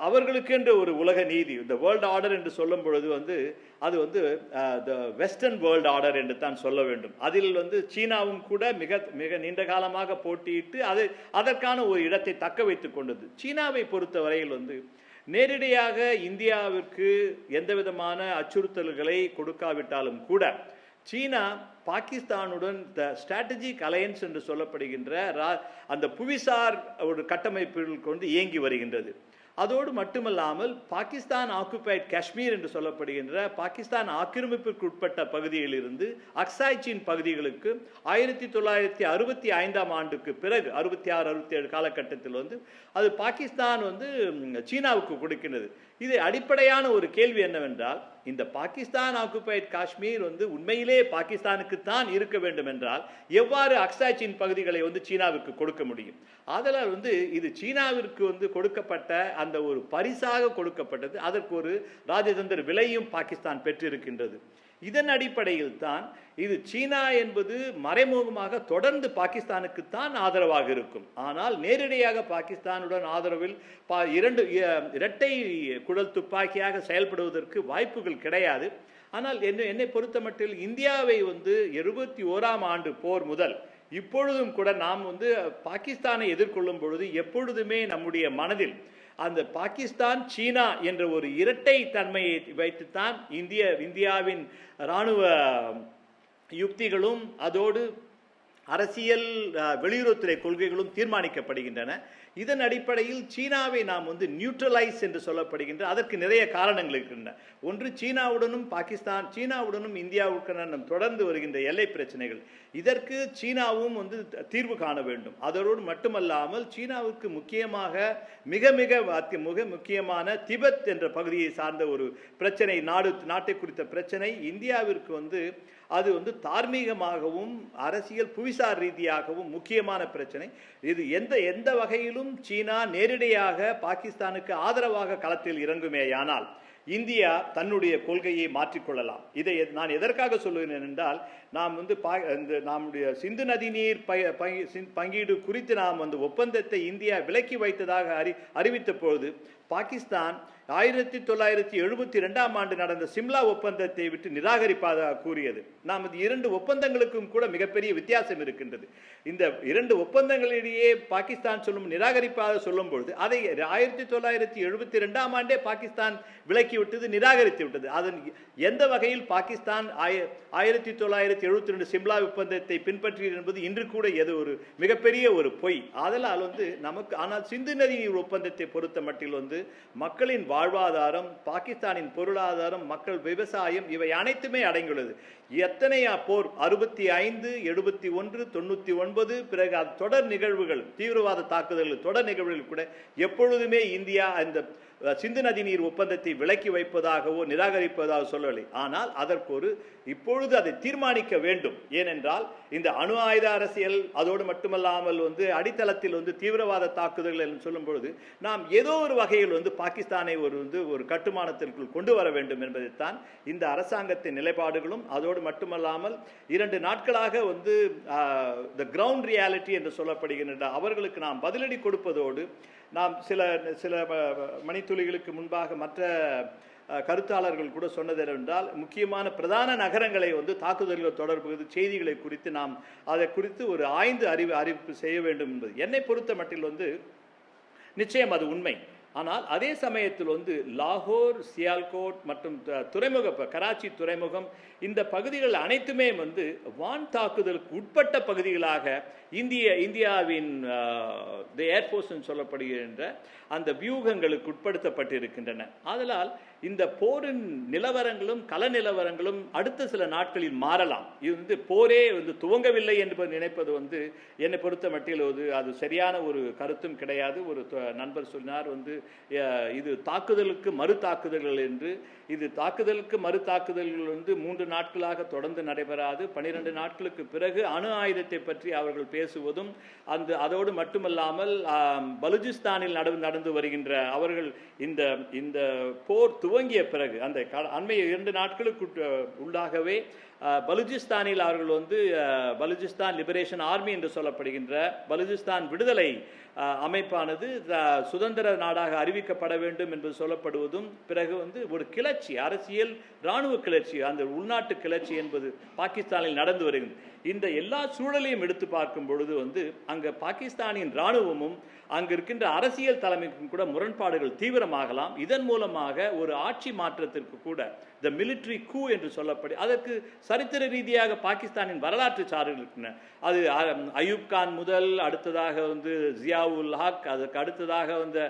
அவர்களுக்கென்று ஒரு உலக நீதி, இந்த வேர்ல்டு ஆர்டர் என்று சொல்லும் பொழுது வந்து அது வந்து த வெஸ்டர்ன் வேர்ல்டு ஆர்டர் என்று தான் சொல்ல வேண்டும். அதில் வந்து சீனாவும் கூட மிக மிக நீண்ட காலமாக போட்டியிட்டு அதற்கான ஒரு இடத்தை தக்க வைத்துக் கொண்டது. சீனாவை பொறுத்த வரையில் வந்து நேரடியாக இந்தியாவிற்கு எந்த விதமான அச்சுறுத்தல்களை கொடுக்காவிட்டாலும் கூட சீனா பாகிஸ்தானுடன் த ஸ்ட்ராட்டஜிக் அலையன்ஸ் என்று சொல்லப்படுகின்ற அந்த புவிசார் ஒரு கட்டமைப்பில் கொண்டு இயங்கி வருகின்றது. அதோடு மட்டுமல்லாமல் பாகிஸ்தான் ஆக்குபைட் காஷ்மீர் என்று சொல்லப்படுகின்ற பாகிஸ்தான் ஆக்கிரமிப்பிற்கு உட்பட்ட பகுதியிலிருந்து அக்சாய் சீன் பகுதிகளுக்கு 1965 ஆண்டுக்கு பிறகு 66-67 காலகட்டத்தில் வந்து அது பாகிஸ்தான் வந்து சீனாவுக்கு கொடுக்கின்றது. இது அடிப்படையான ஒரு கேள்வி என்னவென்றால் இந்த பாகிஸ்தான் ஆக்குபைட் காஷ்மீர் வந்து உண்மையிலே பாகிஸ்தானுக்கு தான் இருக்க வேண்டும் என்றால் எவ்வாறு அக்சாய் சீன் பகுதிகளை வந்து சீனாவிற்கு கொடுக்க முடியும்? ஆதலால் வந்து இது சீனாவிற்கு வந்து கொடுக்கப்பட்ட அந்த ஒரு பரிசாக கொடுக்கப்பட்டது. அதற்கு ஒரு ராஜதந்திர விலையும் பாகிஸ்தான் பெற்றிருக்கின்றது. இதன் அடிப்படையில் தான் இது சீனா என்பது மறைமுகமாக தொடர்ந்து பாகிஸ்தானுக்கு தான் ஆதரவாக இருக்கும். ஆனால் நேரடியாக பாகிஸ்தானுடன் ஆதரவில் இரட்டை குழல் துப்பாக்கியாக செயல்படுவதற்கு வாய்ப்புகள் கிடையாது. ஆனால் என்னை பொறுத்த மட்டில் இந்தியாவை வந்து 71ஆம் ஆண்டு போர் முதல் இப்பொழுதும் கூட நாம் வந்து பாகிஸ்தானை எதிர்கொள்ளும் பொழுது எப்பொழுதுமே நம்முடைய மனதில் அந்த பாகிஸ்தான் சீனா என்ற ஒரு இரட்டை தன்மையை வைத்துத்தான் இந்தியாவின் இராணுவ யுக்திகளும் அதோடு அரசியல் வெளியுறவுத்துறை கொள்கைகளும் தீர்மானிக்கப்படுகின்றன. இதன் அடிப்படையில் சீனாவை நாம் வந்து நியூட்ரலைஸ் என்று சொல்லப்படுகின்ற அதற்கு நிறைய காரணங்கள் இருக்கின்றன. ஒன்று, சீனாவுடனும் இந்தியாவுக்கான தொடர்ந்து வருகின்ற எல்லை பிரச்சனைகள். இதற்கு சீனாவும் வந்து தீர்வு காண வேண்டும். அதோடு மட்டுமல்லாமல் சீனாவுக்கு மிக முக்கியமான திபெத் என்ற பகுதியை சார்ந்த ஒரு பிரச்சனை, நாட்டை குறித்த பிரச்சனை இந்தியாவிற்கு வந்து அது வந்து தார்மீகமாகவும் அரசியல் புவிசார் ரீதியாகவும் முக்கியமான பிரச்சனை. இது எந்த வகையிலும் சீனா நேரடியாக பாகிஸ்தானுக்கு ஆதரவாக களத்தில் இறங்குமேயானால் இந்தியா தன்னுடைய கொள்கையை மாற்றிக்கொள்ளலாம். இதை நான் எதற்காக சொல்லுகிறேன் என்றால், நாம் வந்து நம்முடைய சிந்து நதிநீர் பங்கீடு குறித்து நாம் வந்து ஒப்பந்தத்தை இந்தியா விலக்கி வைத்ததாக அறிவித்த பொழுது பாகிஸ்தான் 1972ஆம் ஆண்டு நடந்த சிம்லா ஒப்பந்தத்தை விட்டு நிராகரிப்பதாக கூறியது. நாம் இந்த 2 ஒப்பந்தங்களுக்கும் கூட மிகப்பெரிய வித்தியாசம் இருக்கின்றது. இந்த 2 ஒப்பந்தங்களிடையே பாகிஸ்தான் நிராகரிப்பாக சொல்லும் பொழுது அதை 1972ஆம் ஆண்டே பாகிஸ்தான் விலக்கிவிட்டது, நிராகரித்து விட்டது. அதன் எந்த வகையில் பாகிஸ்தான் 1972 சிம்லா ஒப்பந்தத்தை பின்பற்றியது என்பது இன்று கூட ஒரு மிகப்பெரிய ஒரு பொய். அதனால் வந்து நமக்கு ஆனால் சிந்து நதி நீர் ஒப்பந்தத்தை பொறுத்த மட்டில் வந்து மக்களின் வாழ்வாதாரம், பாகிஸ்தானின் பொருளாதாரம், மக்கள் விவசாயம் இவை அனைத்துமே அடங்கியுள்ளது. எத்தனையா போர் 65, 71, 99 பிறகு தொடர் நிகழ்வுகள், தீவிரவாத தாக்குதல்கள், தொடர் நிகழ்வுகள் கூட எப்பொழுதுமே இந்தியா அந்த சிந்து நதி நீர் ஒப்பந்தத்தை விலக்கி வைப்பதாகவோ நிராகரிப்பதாக சொல்லவில்லை. ஆனால் அதற்கு இப்பொழுது அதை தீர்மானிக்க வேண்டும். ஏனென்றால் இந்த அணு ஆயுத அரசியல், அதோடு மட்டுமல்லாமல் வந்து அடித்தளத்தில் வந்து தீவிரவாத தாக்குதல்கள் என்று சொல்லும் பொழுது நாம் ஏதோ ஒரு வகையில் வந்து பாகிஸ்தானை ஒரு கட்டுமானத்திற்குள் கொண்டு வர வேண்டும் என்பதைத்தான் இந்த அரசாங்கத்தின் நிலைப்பாடுகளும், அதோடு மட்டுமல்லாமல் 2 நாட்களாக வந்து த கிரவுண்ட் ரியாலிட்டி என்று சொல்லப்படுகின்ற அவர்களுக்கு நாம் பதிலடி கொடுப்பதோடு, நாம் சில மணித்துளிகளுக்கு முன்பாக மற்ற கருத்தாளர்கள் கூட சொன்னது என்னவென்றால், முக்கியமான பிரதான நகரங்களை வந்து தாக்குதல்கள் தொடர்பு செய்திகளை குறித்து நாம் அதை குறித்து ஒரு ஆய்ந்து அறிவிப்பு செய்ய வேண்டும் என்பது என்னை பொறுத்த மட்டில் வந்து நிச்சயம் அது உண்மை. ஆனால் அதே சமயத்தில் வந்து லாகூர், சியால்கோட் மற்றும் கராச்சி துறைமுகம் இந்த பகுதிகள் அனைத்துமே வந்து வான் தாக்குதலுக்கு உட்பட்ட பகுதிகளாக இந்தியாவின் ஏர்போர்ஸ் சொல்லப்படுகின்ற அந்த வியூகங்களுக்கு உட்படுத்தப்பட்டிருக்கின்றன. ஆதலால் இந்த போரின் நிலவரங்களும் கள நிலவரங்களும் அடுத்த சில நாட்களில் மாறலாம். இது வந்து போரே வந்து துவங்கவில்லை என்று நினைப்பது வந்து என்னை பொறுத்த மட்டில் அது சரியான ஒரு கருத்தும் கிடையாது. ஒரு நண்பர் சொன்னார் வந்து இது தாக்குதலுக்கு மறு தாக்குதல்கள் என்று. இது தாக்குதலுக்கு மறு தாக்குதல்கள் வந்து 3 நாட்களாக தொடர்ந்து நடைபெறாது. 12 நாட்களுக்கு பிறகு அணு ஆயுதத்தை பற்றி அவர்கள் பேசுவதும், அதோடு மட்டுமல்லாமல் பலுச்சிஸ்தானில் நடந்து வருகின்ற அவர்கள் இந்த போர் துவங்கிய பிறகு அந்த அண்மைய 2 நாட்களுக்கு உள்ளாகவே பலுச்சிஸ்தானில் அவர்கள் வந்து பலுச்சிஸ்தான் லிபரேஷன் ஆர்மி என்று சொல்லப்படுகின்ற பலுச்சிஸ்தான் விடுதலை அமைப்பானது சுதந்திர நாடாக அறிவிக்கப்பட வேண்டும் என்று சொல்லப்படுவதும், பிறகு வந்து ஒரு கிளர்ச்சி, அரசியல் இராணுவ கிளர்ச்சி, அந்த உள்நாட்டு கிளர்ச்சி என்பது பாகிஸ்தானில் நடந்து வருகிறது. இந்த எல்லா சூழலையும் எடுத்து பார்க்கும் பொழுது வந்து அங்க பாகிஸ்தானின் இராணுவமும் அங்கு இருக்கின்ற அரசியல் தலைமைக்கும் கூட முரண்பாடுகள் தீவிரமாகலாம். இதன் மூலமாக ஒரு ஆட்சி மாற்றத்திற்கு கூட த மிலிட்ரி கூ என்று சொல்லப்படி அதற்கு சரித்திர ரீதியாக பாகிஸ்தானின் வரலாற்று சாறுகள் இருக்கின்றன. அது அயூப் கான் முதல், அடுத்ததாக வந்து ஜியாவுல் ஹக், அதற்கு அடுத்ததாக வந்து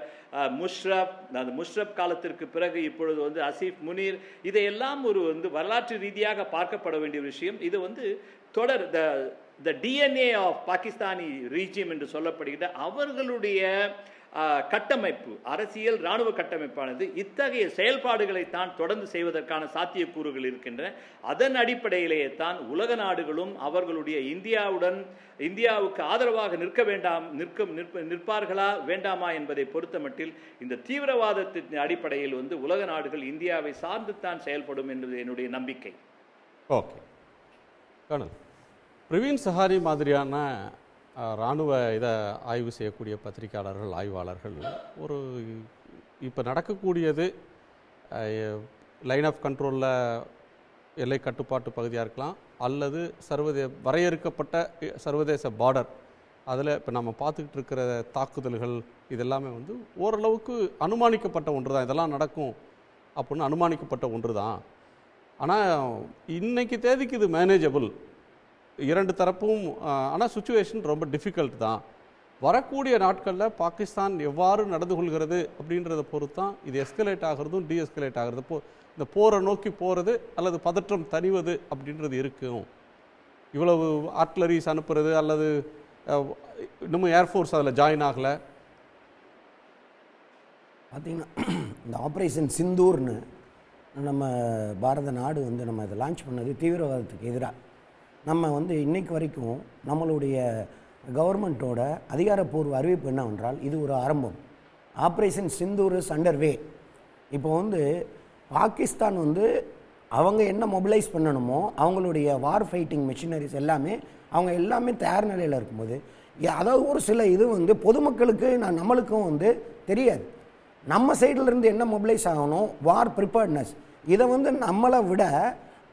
முஷ்ரப் காலத்திற்கு பிறகு இப்பொழுது வந்து அசீஃப் முனீர், இதையெல்லாம் வந்து வரலாற்று ரீதியாக பார்க்கப்பட வேண்டிய விஷயம். இது வந்து தொடர் the DNA of பாகிஸ்தானி ரீஜிம் என்று சொல்லப்படுகின்ற அவர்களுடைய கட்டமைப்பு, அரசியல் இராணுவ கட்டமைப்பானது இத்தகைய செயல்பாடுகளை தான் தொடர்ந்து செய்வதற்கான சாத்தியக்கூறுகள் இருக்கின்றன. அதன் அடிப்படையிலேயே தான் உலக நாடுகளும் அவர்களுடைய இந்தியாவுக்கு ஆதரவாக நிற்பார்களா வேண்டாமா என்பதை பொறுத்த மட்டில் இந்த தீவிரவாதத்தின் அடிப்படையில் வந்து உலக நாடுகள் இந்தியாவை சார்ந்து தான் செயல்படும் என்பது என்னுடைய நம்பிக்கை. ஓகே, பிரவீன் சஹாரி மாதிரியான இராணுவ இதை ஆய்வு செய்யக்கூடிய பத்திரிகையாளர்கள், ஆய்வாளர்கள் இப்போ நடக்கக்கூடியது லைன் ஆஃப் கண்ட்ரோலில் எல்லை கட்டுப்பாட்டு பகுதியாக இருக்கலாம், அல்லது வரையறுக்கப்பட்ட சர்வதேச பார்டர், அதில் இப்போ நம்ம பார்த்துக்கிட்டு இருக்கிற தாக்குதல்கள் இதெல்லாமே வந்து ஓரளவுக்கு அனுமானிக்கப்பட்ட ஒன்று தான். இதெல்லாம் நடக்கும் அப்படின்னு அனுமானிக்கப்பட்ட ஒன்று தான். ஆனால் இன்னைக்கு தேதிக்கு இது மேனேஜபிள், 2 தரப்பும். ஆனால் சுச்சுவேஷன் ரொம்ப டிஃபிகல்ட் தான். வரக்கூடிய நாட்களில் பாகிஸ்தான் எவ்வாறு நடந்து கொள்கிறது அப்படின்றத பொறுத்தான் இது எஸ்கலேட் ஆகிறதும் டீஎஸ்கலேட் ஆகிறது. இந்த போரை நோக்கி போகிறது அல்லது பதற்றம் தணிவது அப்படின்றது இருக்கும். இவ்வளவு ஆர்ட்லரிஸ் அனுப்புறது அல்லது இன்னமும் ஏர்ஃபோர்ஸ் அதில் ஜாயின் ஆகலை. பார்த்திங்கன்னா இந்த ஆப்ரேஷன் சிந்தூர்னு நம்ம பாரத நாடு வந்து நம்ம இதை லான்ச் பண்ணது தீவிரவாதத்துக்கு எதிராக. நம்ம வந்து இன்றைக்கு வரைக்கும் நம்மளுடைய கவர்மெண்ட்டோட அதிகாரப்பூர்வ அறிவிப்பு என்னவென்றால் இது ஒரு ஆரம்பம். ஆப்ரேஷன் சிந்தூர் இஸ் அண்டர் வே. இப்போ வந்து பாகிஸ்தான் வந்து அவங்க என்ன மொபிலைஸ் பண்ணணுமோ அவங்களுடைய வார் ஃபைட்டிங் மிஷினரிஸ் எல்லாமே அவங்க எல்லாமே தயார் நிலையில் இருக்கும்போது, அதாவது ஒரு சில இது வந்து பொதுமக்களுக்கு நம்மளுக்கும் வந்து தெரியாது. நம்ம சைடிலிருந்து என்ன மொபிலைஸ் ஆகணும், வார் ப்ரிப்பேர்ட்னஸ், இதை வந்து நம்மளை விட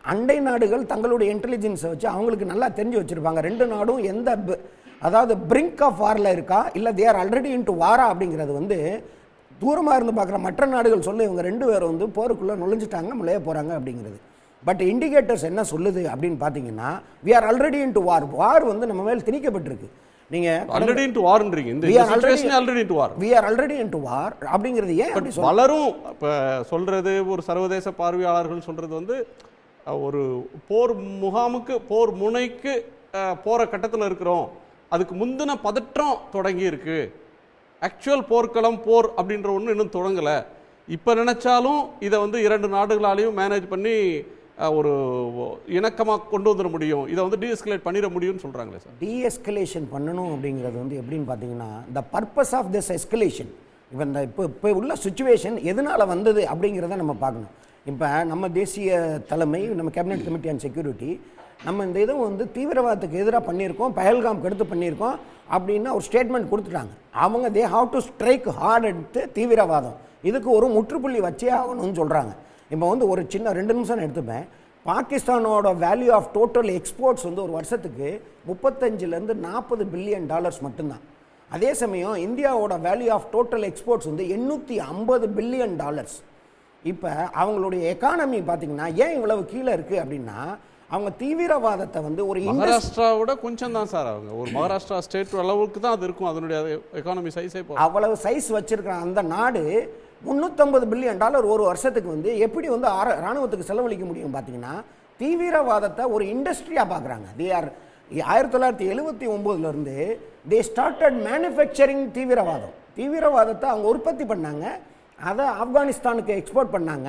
அண்டை நாடுகள் தங்களுடைய இன்டெலிஜென்ஸை வச்சு அவங்களுக்கு நல்லா தெரிஞ்சு வச்சுருப்பாங்க. ரெண்டு நாடும் எந்த அதாவது பிரிங்க் ஆஃப் வாரில் இருக்கா இல்லை தே ஆர் ஆல்ரெடி இன்டு வாரா அப்படிங்கிறது வந்து தூரமாக இருந்து பார்க்குற மற்ற நாடுகள் சொல்ல இவங்க ரெண்டு பேரும் வந்து போருக்குள்ளே நுழைஞ்சிட்டாங்க, நுழைய போகிறாங்க அப்படிங்கிறது. பட் இண்டிகேட்டர்ஸ் என்ன சொல்லுது அப்படின்னு பார்த்தீங்கன்னா வி ஆர் ஆல்ரெடி இன்டு வார். வார் வந்து நம்ம மேல் திணிக்கப்பட்டிருக்கு. நீங்க ஆல்ரெடி இன்டு வார்ன்றீங்க. இந்த situation already into war. we are already into war அப்படிங்கிறது ஏன் அப்படி சொல்றீங்க? பலரும் இப்ப சொல்றது, ஒரு சர்வதேச பார்வையாளர்கள் சொல்றது வந்து ஒரு போர் முகாமுக்கு போர் முனைக்கு போற கட்டத்தில் இருக்கிறோம், அதுக்கு முந்தின பதற்றம் தொடங்கி இருக்கு, ஆக்சுவல் போர்க்களம் போர் அப்படின்ற ஒன்று இன்னும் தொடங்கல, இப்ப நினைச்சாலும் இதை வந்து இரண்டு நாடுகளாலையும் மேனேஜ் பண்ணி ஒரு இணக்கமாக கொண்டு வந்துட முடியும், இதை வந்து டீஎஸ்கலேட் பண்ணிட முடியும்னு சொல்கிறாங்களே சார். டீஎஸ்கலேஷன் பண்ணணும் அப்படிங்கிறது வந்து எப்படின்னு பார்த்தீங்கன்னா the purpose of this escalation, இப்போ இந்த இப்போ உள்ள சுச்சுவேஷன் எதனால் வந்தது அப்படிங்கிறத நம்ம பார்க்கணும். இப்போ நம்ம தேசிய தலைமை, நம்ம கேபினட் கமிட்டி ஆன் செக்யூரிட்டி, நம்ம இந்த இதை வந்து தீவிரவாதத்துக்கு எதிராக பண்ணியிருக்கோம், பஹல்காம்க்கு எடுத்து பண்ணியிருக்கோம் அப்படின்னு ஒரு ஸ்டேட்மெண்ட் கொடுத்துட்டாங்க. அவங்க they have to strike hard எடுத்து தீவிரவாதம் இதுக்கு ஒரு முற்றுப்புள்ளி வச்சே ஆகணும்னு சொல்கிறாங்க. இப்போ வந்து ஒரு சின்ன 2 நிமிஷம் எடுத்துப்பேன். பாகிஸ்தானோட வேல்யூ ஆஃப் டோட்டல் எக்ஸ்போர்ட்ஸ் வந்து ஒரு வருஷத்துக்கு $35-40 பில்லியன் மட்டும்தான். அதே சமயம் இந்தியாவோட வேல்யூ ஆஃப் டோட்டல் எக்ஸ்போர்ட்ஸ் வந்து $850 பில்லியன். இப்போ அவங்களுடைய எக்கானமி பார்த்தீங்கன்னா ஏன் இவ்வளவு கீழே இருக்குது அப்படின்னா அவங்க தீவிரவாதத்தை வந்து ஒரு மகாராஷ்டிராவோட கொஞ்சம் தான் சார், அவங்க ஒரு மகாராஷ்டிரா ஸ்டேட் அளவுக்கு தான் அது இருக்கும், அதனுடைய எக்கானமி சைஸே அவ்வளவு சைஸ் வச்சிருக்கிற அந்த நாடு $350 பில்லியன் ஒரு வருஷத்துக்கு வந்து எப்படி வந்து ராணுவத்துக்கு செலவழிக்க முடியும் பார்த்தீங்கன்னா தீவிரவாதத்தை ஒரு இண்டஸ்ட்ரியாக பார்க்குறாங்க. They are 1979 they started manufacturing தீவிரவாதத்தை அவங்க உற்பத்தி பண்ணாங்க, அதை ஆப்கானிஸ்தானுக்கு எக்ஸ்போர்ட் பண்ணாங்க,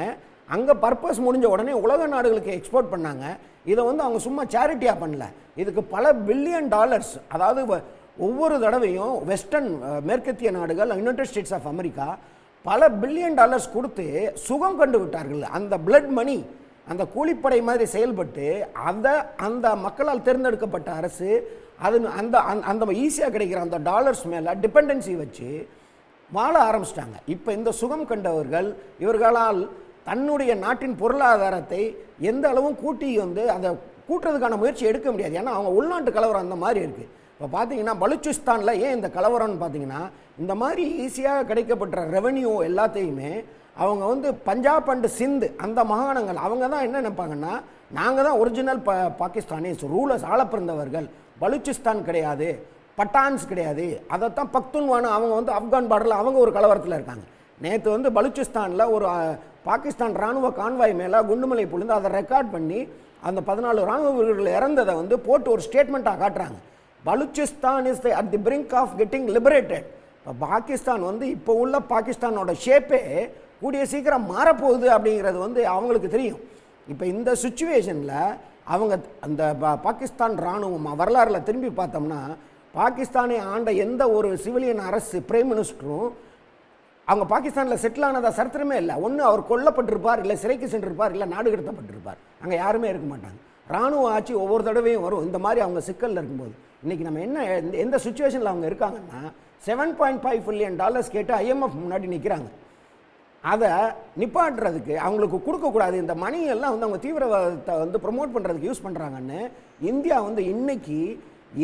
அங்கே பர்பஸ் முடிஞ்ச உடனே உலக நாடுகளுக்கு எக்ஸ்போர்ட் பண்ணாங்க. இதை வந்து அவங்க சும்மா சேரிட்டியாக பண்ணல, இதுக்கு பல $பில்லியன், அதாவது ஒவ்வொரு தடவையும் வெஸ்டர்ன் மேற்கத்திய நாடுகள், யுனைடெட் ஸ்டேட்ஸ் ஆஃப் அமெரிக்கா பல $பில்லியன் கொடுத்து சுகம் கண்டு விட்டார்கள். அந்த பிளட் மணி, அந்த கூலிப்படை மாதிரி செயல்பட்டு அதை அந்த மக்களால் தேர்ந்தெடுக்கப்பட்ட அரசு அது அந்த ஈஸியாக கிடைக்கிற அந்த டாலர்ஸ் மேலே டிபெண்டன்சி வச்சு வாழ ஆரம்பிச்சிட்டாங்க. இப்போ இந்த சுகம் கண்டவர்கள் இவர்களால் தன்னுடைய நாட்டின் பொருளாதாரத்தை எந்த அளவும் கூட்டி வந்து அதை கூட்டுறதுக்கான முயற்சி எடுக்க முடியாது. ஏன்னா அவங்க உள்நாட்டு கலவரம் அந்த மாதிரி இருக்குது. இப்போ பார்த்தீங்கன்னா பலுச்சிஸ்தானில் ஏன் இந்த கலவரம்னு பார்த்தீங்கன்னா இந்த மாதிரி ஈஸியாக கிடைக்கப்பட்ட ரெவன்யூ எல்லாத்தையுமே அவங்க வந்து பஞ்சாப் அண்ட் சிந்து அந்த மாகாணங்கள் அவங்க தான் என்ன நினைப்பாங்கன்னா நாங்கள் தான் ஒரிஜினல் பாகிஸ்தானிஸ் ரூலர்ஸ், ஆளப்பிறந்தவர்கள், பலுச்சிஸ்தான் கிடையாது, பட்டான்ஸ் கிடையாது, அதைத்தான் பக்துன்வான அவங்க வந்து ஆப்கான் பார்டரில் அவங்க ஒரு கலவரத்தில் இருக்காங்க. நேற்று வந்து பலுச்சிஸ்தானில் ஒரு பாகிஸ்தான் ராணுவ கான்வாய் மேலே குண்டுமலை பொழுது அதை ரெக்கார்ட் பண்ணி அந்த 14 ராணுவ வீரர்கள் இறந்ததை வந்து போட்டு ஒரு ஸ்டேட்மெண்ட்டாக காட்டுறாங்க. Balochistan is at the brink of getting liberated. இப்போ பாகிஸ்தான் வந்து இப்போ உள்ள பாகிஸ்தானோட ஷேப்பே கூடிய சீக்கிரம் மாறப்போகுது அப்படிங்கிறது வந்து அவங்களுக்கு தெரியும். இப்போ இந்த சுச்சுவேஷனில் அவங்க அந்த பாகிஸ்தான் இராணுவம் வரலாறுல திரும்பி பார்த்தோம்னா பாகிஸ்தானை ஆண்ட எந்த ஒரு சிவிலியன் அரசு பிரைம் மினிஸ்டரும் அவங்க பாகிஸ்தானில் செட்டில் ஆனதா சரித்திரமே இல்லை. ஒன்று அவர் கொல்லப்பட்டிருப்பார், இல்லை சிறைக்கு சென்றிருப்பார், இல்லை நாடு கடத்தப்பட்டிருப்பார். அங்கே யாருமே இருக்க மாட்டாங்க. இராணுவ ஆட்சி ஒவ்வொரு தடவையும் வரும் இந்த மாதிரி அவங்க சிக்கலில் இருக்கும்போது. இன்றைக்கி நம்ம என்ன எந்த சுச்சுவேஷனில் அவங்க இருக்காங்கன்னா $7.5 பில்லியன் கேட்டு IMF முன்னாடி நிற்கிறாங்க. அதை நிப்பாட்டுறதுக்கு அவங்களுக்கு கொடுக்கக்கூடாது, இந்த மணியெல்லாம் வந்து அவங்க தீவிரவாதத்தை வந்து ப்ரொமோட் பண்ணுறதுக்கு யூஸ் பண்ணுறாங்கன்னு இந்தியா வந்து இன்னைக்கு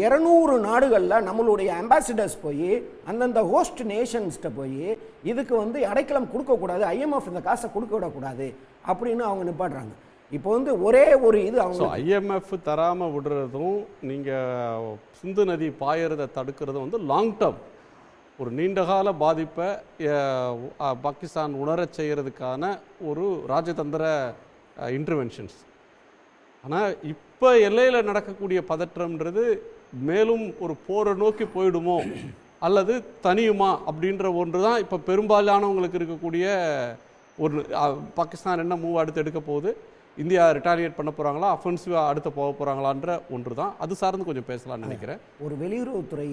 200 நாடுகளில் நம்மளுடைய அம்பாசிடர்ஸ் போய் அந்தந்த ஹோஸ்ட் நேஷன்ஸ்கிட்ட போய் இதுக்கு வந்து அடைக்கலம் கொடுக்கக்கூடாது, IMF இந்த காசை கொடுக்க விடக்கூடாது அப்படின்னு அவங்க நிப்பாட்டுறாங்க. இப்போ வந்து ஒரே ஒரு இது அவங்க IMF தராம விடுறதும் நீங்க சிந்து நதி பாயறதை தடுக்கிறதும் வந்து லாங் டேர்ம் ஒரு நீண்டகால பாதிப்பை பாகிஸ்தான் உணரச் செய்கிறதுக்கான ஒரு ராஜதந்திர இன்டர்வென்ஷன்ஸ். ஆனால் இப்போ எல்லையில் நடக்கக்கூடிய பதற்றம்ன்றது மேலும் ஒரு போரை நோக்கி போயிடுமோ அல்லது தனியுமா அப்படின்ற ஒன்று தான் இப்போ பெரும்பாலானவங்களுக்கு இருக்கக்கூடிய ஒரு பாகிஸ்தான் என்ன மூவ் அடுத்து எடுக்க போகுது, இந்தியா ரிட்டாலியேட் பண்ண போகிறாங்களா, அஃபென்சிவாக அடுத்து போக போகிறாங்களான்ற ஒன்று தான். அது சார்ந்து கொஞ்சம் பேசலாம்னு நினைக்கிறேன். ஒரு வெளியுறவுத்துறை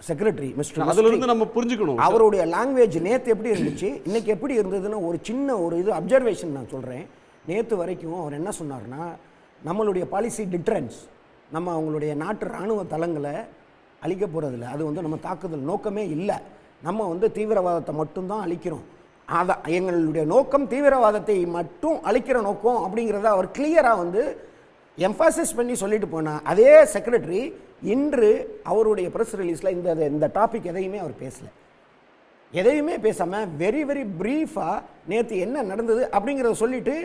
செக்ரட்டரி மிஸ்டர் அதிலிருந்து நம்ம புரிஞ்சுக்கணும் அவருடைய லாங்குவேஜ் நேற்று எப்படி இருந்துச்சு இன்னைக்கு எப்படி இருந்ததுன்னு ஒரு சின்ன ஒரு இது அப்சர்வேஷன் நான் சொல்கிறேன். நேற்று வரைக்கும் அவர் என்ன சொன்னார்னா, நம்மளுடைய பாலிசி டிட்ரன்ஸ், நம்ம அவங்களுடைய நாட்டு இராணுவ தளங்களை அழிக்க போகிறதில்ல, அது வந்து நம்ம தாக்குதல் நோக்கமே இல்லை, நம்ம வந்து தீவிரவாதத்தை மட்டும்தான் அழிக்கிறோம், அதை எங்களுடைய நோக்கம் தீவிரவாதத்தை மட்டும் அழிக்கிற நோக்கம் அப்படிங்கிறத அவர் கிளியராக வந்து எம்ஃபாசிஸ் பண்ணி சொல்லிட்டு போனார். அதே செக்ரட்டரி இன்று அவருடைய ப்ரெஸ் ரிலீஸில் இந்த டாபிக் எதையுமே அவர் பேசலை. எதையுமே பேசாமல் வெரி வெரி ப்ரீஃபாக நேற்று என்ன நடந்தது அப்படிங்கிறத சொல்லிட்டு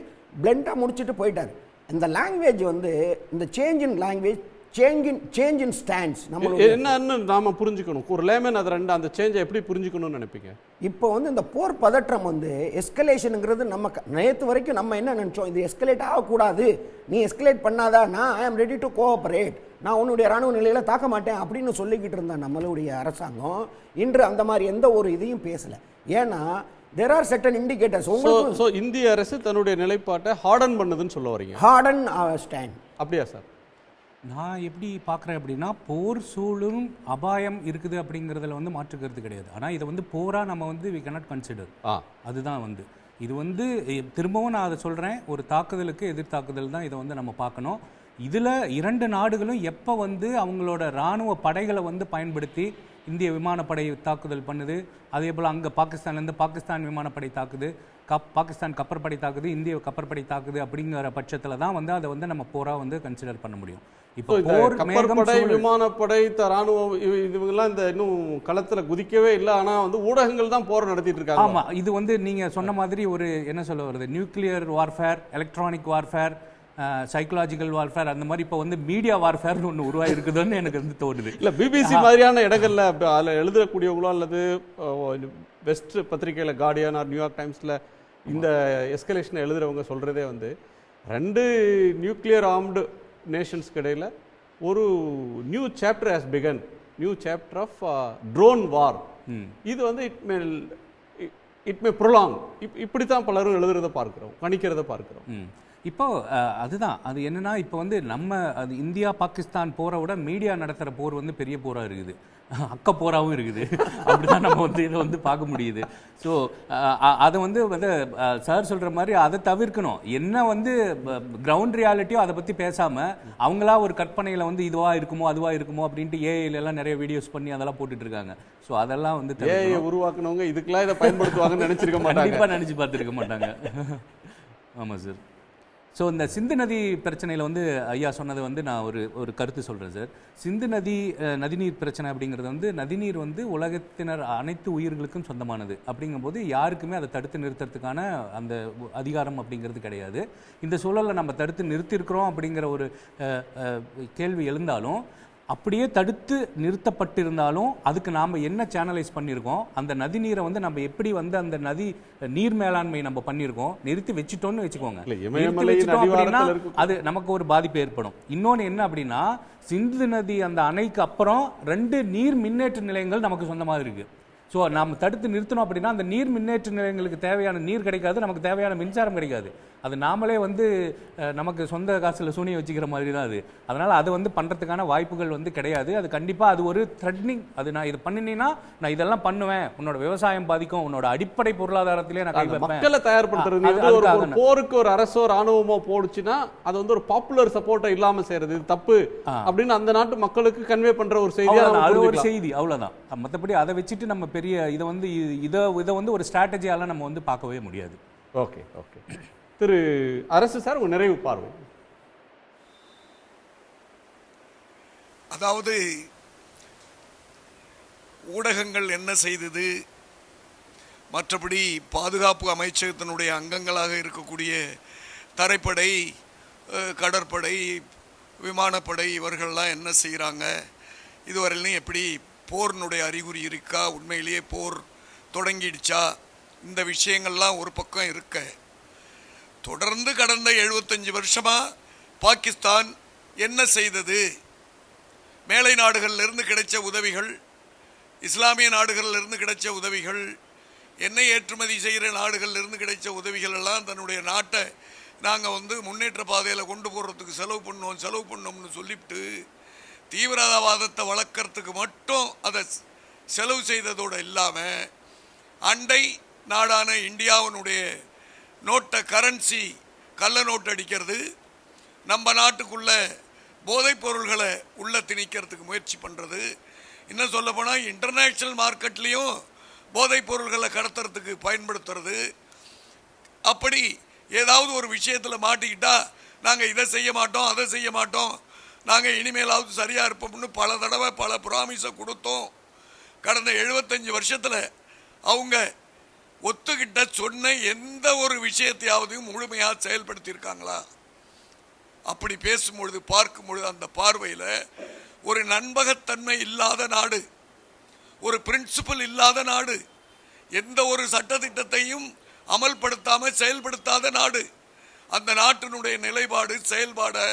பிளெண்டாக முடிச்சுட்டு போயிட்டார். இந்த லாங்குவேஜ் வந்து இந்த change in language, change in stands நம்ம என்னன்னு நாம புரிஞ்சுக்கணும். ஒரு லேமன் அது ரெண்டு அந்த சேஞ்சை எப்படி புரிஞ்சுக்கணும்னு நினைப்பீங்க? இப்போ வந்து இந்த போர் பதற்றம் வந்து எஸ்கலேஷனுங்கிறது நம்ம நேற்று வரைக்கும் நம்ம என்ன நினச்சோம், இது எஸ்கலேட் ஆகக்கூடாது, நீ எஸ்கலேட் பண்ணாதா, நான் ஐ ஆம் ரெடி டு கோஆபரேட், நான் உன்னுடைய ராணுவ நிலையில தாக்க மாட்டேன் அப்படின்னு சொல்லிக்கிட்டு இருந்த நம்மளுடைய அரசாங்கம் இன்று அந்த மாதிரி எந்த ஒரு இதையும் பேசலை. ஏன்னா there are certain indicators. So இந்திய அரசு தன்னுடைய நிலைப்பாட்டை ஹார்டன் பண்ணுதுன்னு சொல்ல வரீங்க? Horton stand. அப்படியா சார்? நான் எப்படி பார்க்குறேன் அப்படின்னா, போர் சூழும் அபாயம் இருக்குது அப்படிங்கிறதுல வந்து மாற்றுக்கிறது கிடையாது. ஆனால் இதை வந்து போராக நம்ம வந்து we cannot consider. அதுதான் வந்து இது வந்து திரும்பவும் நான் அதை சொல்கிறேன், ஒரு தாக்குதலுக்கு எதிர்த்தாக்குதல் தான் இதை வந்து நம்ம பார்க்கணும். இதில் இரண்டு நாடுகளும் எப்போ வந்து அவங்களோட இராணுவ படைகளை வந்து பயன்படுத்தி இந்திய விமானப்படை தாக்குதல் பண்ணுது, அதே போல் அங்கே பாகிஸ்தான்லேருந்து பாகிஸ்தான் விமானப்படை தாக்குது, பாகிஸ்தான் கப்பற்படை தாக்குது, இந்திய கப்பற்படை தாக்குது அப்படிங்கிற பட்சத்தில் தான் வந்து அதை வந்து நம்ம போராக வந்து கன்சிடர் பண்ண முடியும். இப்போ கப்பற்படை விமானப்படை ராணுவம் இவங்கெல்லாம் இந்த இன்னும் களத்தில் குதிக்கவே இல்லை, ஆனால் வந்து ஊடகங்கள் தான் போரை நடத்திட்டு இருக்காங்க. ஆமாம், இது வந்து நீங்கள் சொன்ன மாதிரி ஒரு என்ன சொல்ல வருது, nuclear warfare, electronic warfare, psychological warfare, அந்த மாதிரி இப்போ வந்து மீடியா வார்ஃபேர்னு ஒன்று உருவாயிருக்குதுன்னு எனக்கு வந்து தோணுது. இல்லை, பிபிசி மாதிரியான இடங்கள்ல அதில் எழுதக்கூடியவங்களோ அல்லது வெஸ்ட் பத்திரிகையில் கார்டியன் ஆர் நியூயார்க் டைம்ஸில் இந்த எஸ்கலேஷனை எழுதுறவங்க சொல்கிறதே வந்து ரெண்டு நியூக்ளியர் ஆர்ம்டு நேஷன்ஸ்க்கு இடையில் ஒரு new chapter has begun, new chapter of drone war. இது வந்து இட் மே ப்ரொலாங். இப்படித்தான் பலரும் எழுதுறதை பார்க்குறோம், கணிக்கிறத பார்க்குறோம். இப்போ அதுதான் அது என்னன்னா, இப்போ வந்து நம்ம அது இந்தியா பாகிஸ்தான் போரை விட மீடியா நடத்துகிற போர் வந்து பெரிய போராக இருக்குது, அக்க போராகவும் இருக்குது. அப்படிதான் நம்ம வந்து இதை வந்து பார்க்க முடியுது. ஸோ அதை வந்து சார் சொல்கிற மாதிரி அதை தவிர்க்கணும். என்ன வந்து கிரவுண்ட் ரியாலிட்டியோ அதை பற்றி பேசாமல் அவங்களா ஒரு கற்பனையில் வந்து இதுவாக இருக்குமோ அதுவாக இருக்குமோ அப்படின்ட்டு ஏஐலாம் நிறைய வீடியோஸ் பண்ணி அதெல்லாம் போட்டுட்டு இருக்காங்க. ஸோ அதெல்லாம் வந்து ஏஐ உருவாக்குனவங்க இதுக்கெல்லாம் இதை பயன்படுத்துவாங்கன்னு நினைச்சிருக்க மாட்டாங்க, கண்டிப்பாக நினச்சி பார்த்துருக்க மாட்டாங்க. ஆமாம் சார். ஸோ இந்த சிந்து நதி பிரச்சனையில் வந்து ஐயா சொன்னது வந்து நான் ஒரு கருத்து சொல்கிறேன் சார். சிந்து நதிநீர் பிரச்சனை அப்படிங்கிறது வந்து நதிநீர் வந்து உலகத்தினர் அனைத்து உயிர்களுக்கும் சொந்தமானது. அப்படிங்கும்போது யாருக்குமே அதை தடுத்து நிறுத்துறதுக்கான அந்த அதிகாரம் அப்படிங்கிறது கிடையாது. இந்த சூழலில் நம்ம தடுத்து நிறுத்தியிருக்கிறோம் அப்படிங்கிற ஒரு கேள்வி எழுந்தாலும், அப்படியே தடுத்து நிறுத்தப்பட்டிருந்தாலும் அதுக்கு நாம் என்ன சேனலைஸ் பண்ணியிருக்கோம், அந்த நதி நீரை வந்து நம்ம எப்படி வந்து அந்த நதி நீர் மேலாண்மை நம்ம பண்ணியிருக்கோம், நிறுத்தி வச்சுட்டோம்னு வச்சுக்கோங்க, அப்படின்னா அது நமக்கு ஒரு பாதிப்பு ஏற்படும். இன்னொன்று என்ன அப்படின்னா, சிந்து நதி அந்த அணைக்கு அப்புறம் 2 நீர் மின்னேற்ற நிலையங்கள் நமக்கு சொந்தமாக இருக்குது. ஸோ நாம் தடுத்து நிறுத்தணும் அப்படின்னா அந்த நீர் மின்னேற்ற நிலையங்களுக்கு தேவையான நீர் கிடைக்காது, நமக்கு தேவையான மின்சாரம் கிடைக்காது. அது நாமளே வந்து நமக்கு சொந்த காசில் சூனியை வச்சுக்கிற மாதிரி தான் அது. அதனால் அதை வந்து பண்ணுறதுக்கான வாய்ப்புகள் வந்து கிடையாது. அது கண்டிப்பாக அது ஒரு த்ரெட்னிங். அது நான் இது பண்ணினீங்கன்னா நான் இதெல்லாம் பண்ணுவேன், உன்னோட விவசாயம் பாதிக்கும், உன்னோட அடிப்படை பொருளாதாரத்திலே நான் கை வைப்பேன். மக்களை தயார்படுத்துறது ஒரு போருக்கு ஒரு அரசோ ராணுவமோ போடுச்சுன்னா அது வந்து ஒரு பாப்புலர் சப்போர்ட்டை இல்லாமல் செய்யறது இது தப்பு அப்படின்னு அந்த நாட்டு மக்களுக்கு கன்வே பண்ற ஒரு செய்தி, அது ஒரு செய்தி, அவ்வளோதான். மற்றபடி அதை வச்சுட்டு நம்ம பெரிய இதை வந்து இதை வந்து ஒரு ஸ்ட்ராட்டஜியால நம்ம வந்து பார்க்கவே முடியாது. ஓகே ஓகே திரு அரசு சார், உங்க நிறைவு பார்வை. அதாவது ஊடகங்கள் என்ன செய்தது, மற்றபடி பாதுகாப்பு அமைச்சகத்தினுடைய அங்கங்களாக இருக்கக்கூடிய தரைப்படை, கடற்படை, விமானப்படை இவர்கள்லாம் என்ன செய்கிறாங்க, இதுவரையிலும் எப்படி போர்னுடைய அறிகுறி இருக்கா, உண்மையிலேயே போர் தொடங்கிடுச்சா, இந்த விஷயங்கள்லாம் ஒரு பக்கம் இருக்க, தொடர்ந்து கடந்த 75 வருஷமா பாகிஸ்தான் என்ன செய்தது, மேலை நாடுகளிலிருந்து கிடைச்ச உதவிகள், இஸ்லாமிய நாடுகளிலிருந்து கிடைச்ச உதவிகள், எண்ணெய் ஏற்றுமதி செய்கிற நாடுகளிலிருந்து கிடைச்ச உதவிகள் எல்லாம் தன்னுடைய நாட்டை நாங்கள் முன்னேற்ற பாதையில் கொண்டு போகிறதுக்கு செலவு பண்ணோம்னு சொல்லிவிட்டு தீவிரவாதத்தை வளர்க்கறதுக்கு மட்டும் அதை செலவு செய்ததோடு இல்லாமல் அண்டை நாடான இந்தியாவினுடைய நோட்டை, கரன்சி, கள்ள நோட்டு அடிக்கிறது, நம்ம நாட்டுக்குள்ள போதைப் பொருள்களை உள்ள திணிக்கிறதுக்கு முயற்சி பண்ணுறது, இன்னும் சொல்ல போனால் இன்டர்நேஷ்னல் மார்க்கெட்லேயும் போதைப் பொருள்களை கடத்துறதுக்கு பயன்படுத்துறது. அப்படி ஏதாவது ஒரு விஷயத்தில் மாட்டிக்கிட்டா நாங்கள் இதை செய்ய மாட்டோம், அதை செய்ய மாட்டோம், நாங்கள் இனிமேலாவது சரியாக இருப்போம்னு பல தடவை பல ப்ராமிஸை கொடுத்தோம். கடந்த 75 வருஷத்தில் அவங்க ஒத்துக்கிட்ட சொன்ன எந்த ஒரு விஷயத்தையாவது முழுமையாக செயல்படுத்தியிருக்காங்களா? அப்படி பேசும்பொழுது, பார்க்கும்பொழுது அந்த பார்வையில் ஒரு நண்பகத்தன்மை இல்லாத நாடு, ஒரு பிரின்சிபல் இல்லாத நாடு, எந்த ஒரு சட்டத்திட்டத்தையும் அமல்படுத்தாமல் செயல்படுத்தாத நாடு, அந்த நாட்டினுடைய நிலைப்பாடு, செயல்பாடை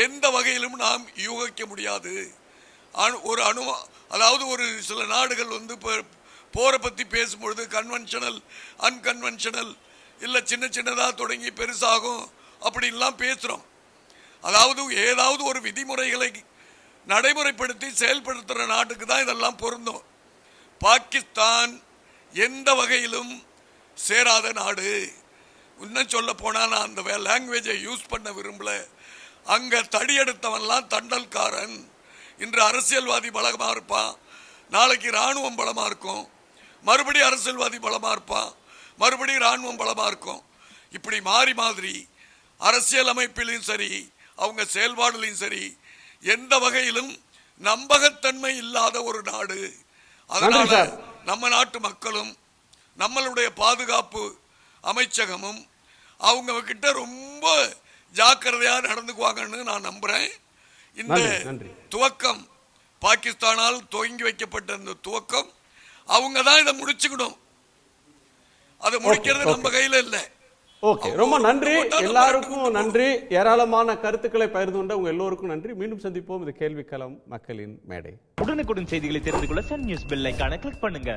எந்த வகையிலும் நாம் யூகிக்க முடியாது. ஒரு அதாவது ஒரு சில நாடுகள் போரை பற்றி பேசும்பொழுது கன்வென்ஷனல், அன்கன்வென்ஷனல், இல்லை சின்ன சின்னதாக தொடங்கி பெருசாகும் அப்படின்லாம் பேசுகிறோம். அதாவது ஏதாவது ஒரு விதிமுறைகளை நடைமுறைப்படுத்தி செயல்படுத்துகிற நாட்டுக்கு தான் இதெல்லாம் பொருந்தும். பாகிஸ்தான் எந்த வகையிலும் சேராத நாடு. இன்னும் சொல்ல போனால் நான் அந்த லாங்குவேஜை யூஸ் பண்ண விரும்பல. அங்கே தடியெடுத்தவன்லாம் தண்டல்காரன். இன்று அரசியல்வாதி பலமாக இருப்பான், நாளைக்கு இராணுவம் பலமாக இருக்கும், மறுபடியும் அரசியல்வாதி பலமாக இருப்பான், மறுபடியும் இராணுவம் பலமாக இருக்கும். இப்படி மாறி மாதிரி அரசியல் அமைப்பிலும் சரி, அவங்க செயல்பாடுலையும் சரி, எந்த வகையிலும் நம்பகத்தன்மை இல்லாத ஒரு நாடு. அதனால நம்ம நாட்டு மக்களும் நம்மளுடைய பாதுகாப்பு அமைச்சகமும் அவங்க கிட்ட ரொம்ப ஜாக்கிரதையா நடந்துக்குவாங்கன்னு நான் நம்புறேன். இந்த துவக்கம், பாகிஸ்தானால் துவங்கி வைக்கப்பட்ட இந்த துவக்கம், அவங்க தான் இதை முடிச்சுக்கணும். அதை முடிக்கிறது நம்ம கையில இல்லை. ஓகே, ரொம்ப நன்றி. எல்லாருக்கும் நன்றி. ஏராளமான கருத்துக்களை பகிர்ந்து கொண்ட உங்க எல்லோருக்கும் நன்றி. மீண்டும் சந்திப்போம். இது கேள்விக்களம், மக்களின் மேடை. உடனுக்குடன் செய்திகளை தெரிந்து கொள்ள சன் நியூஸ் பெல் ஐகானை கிளிக் பண்ணுங்க.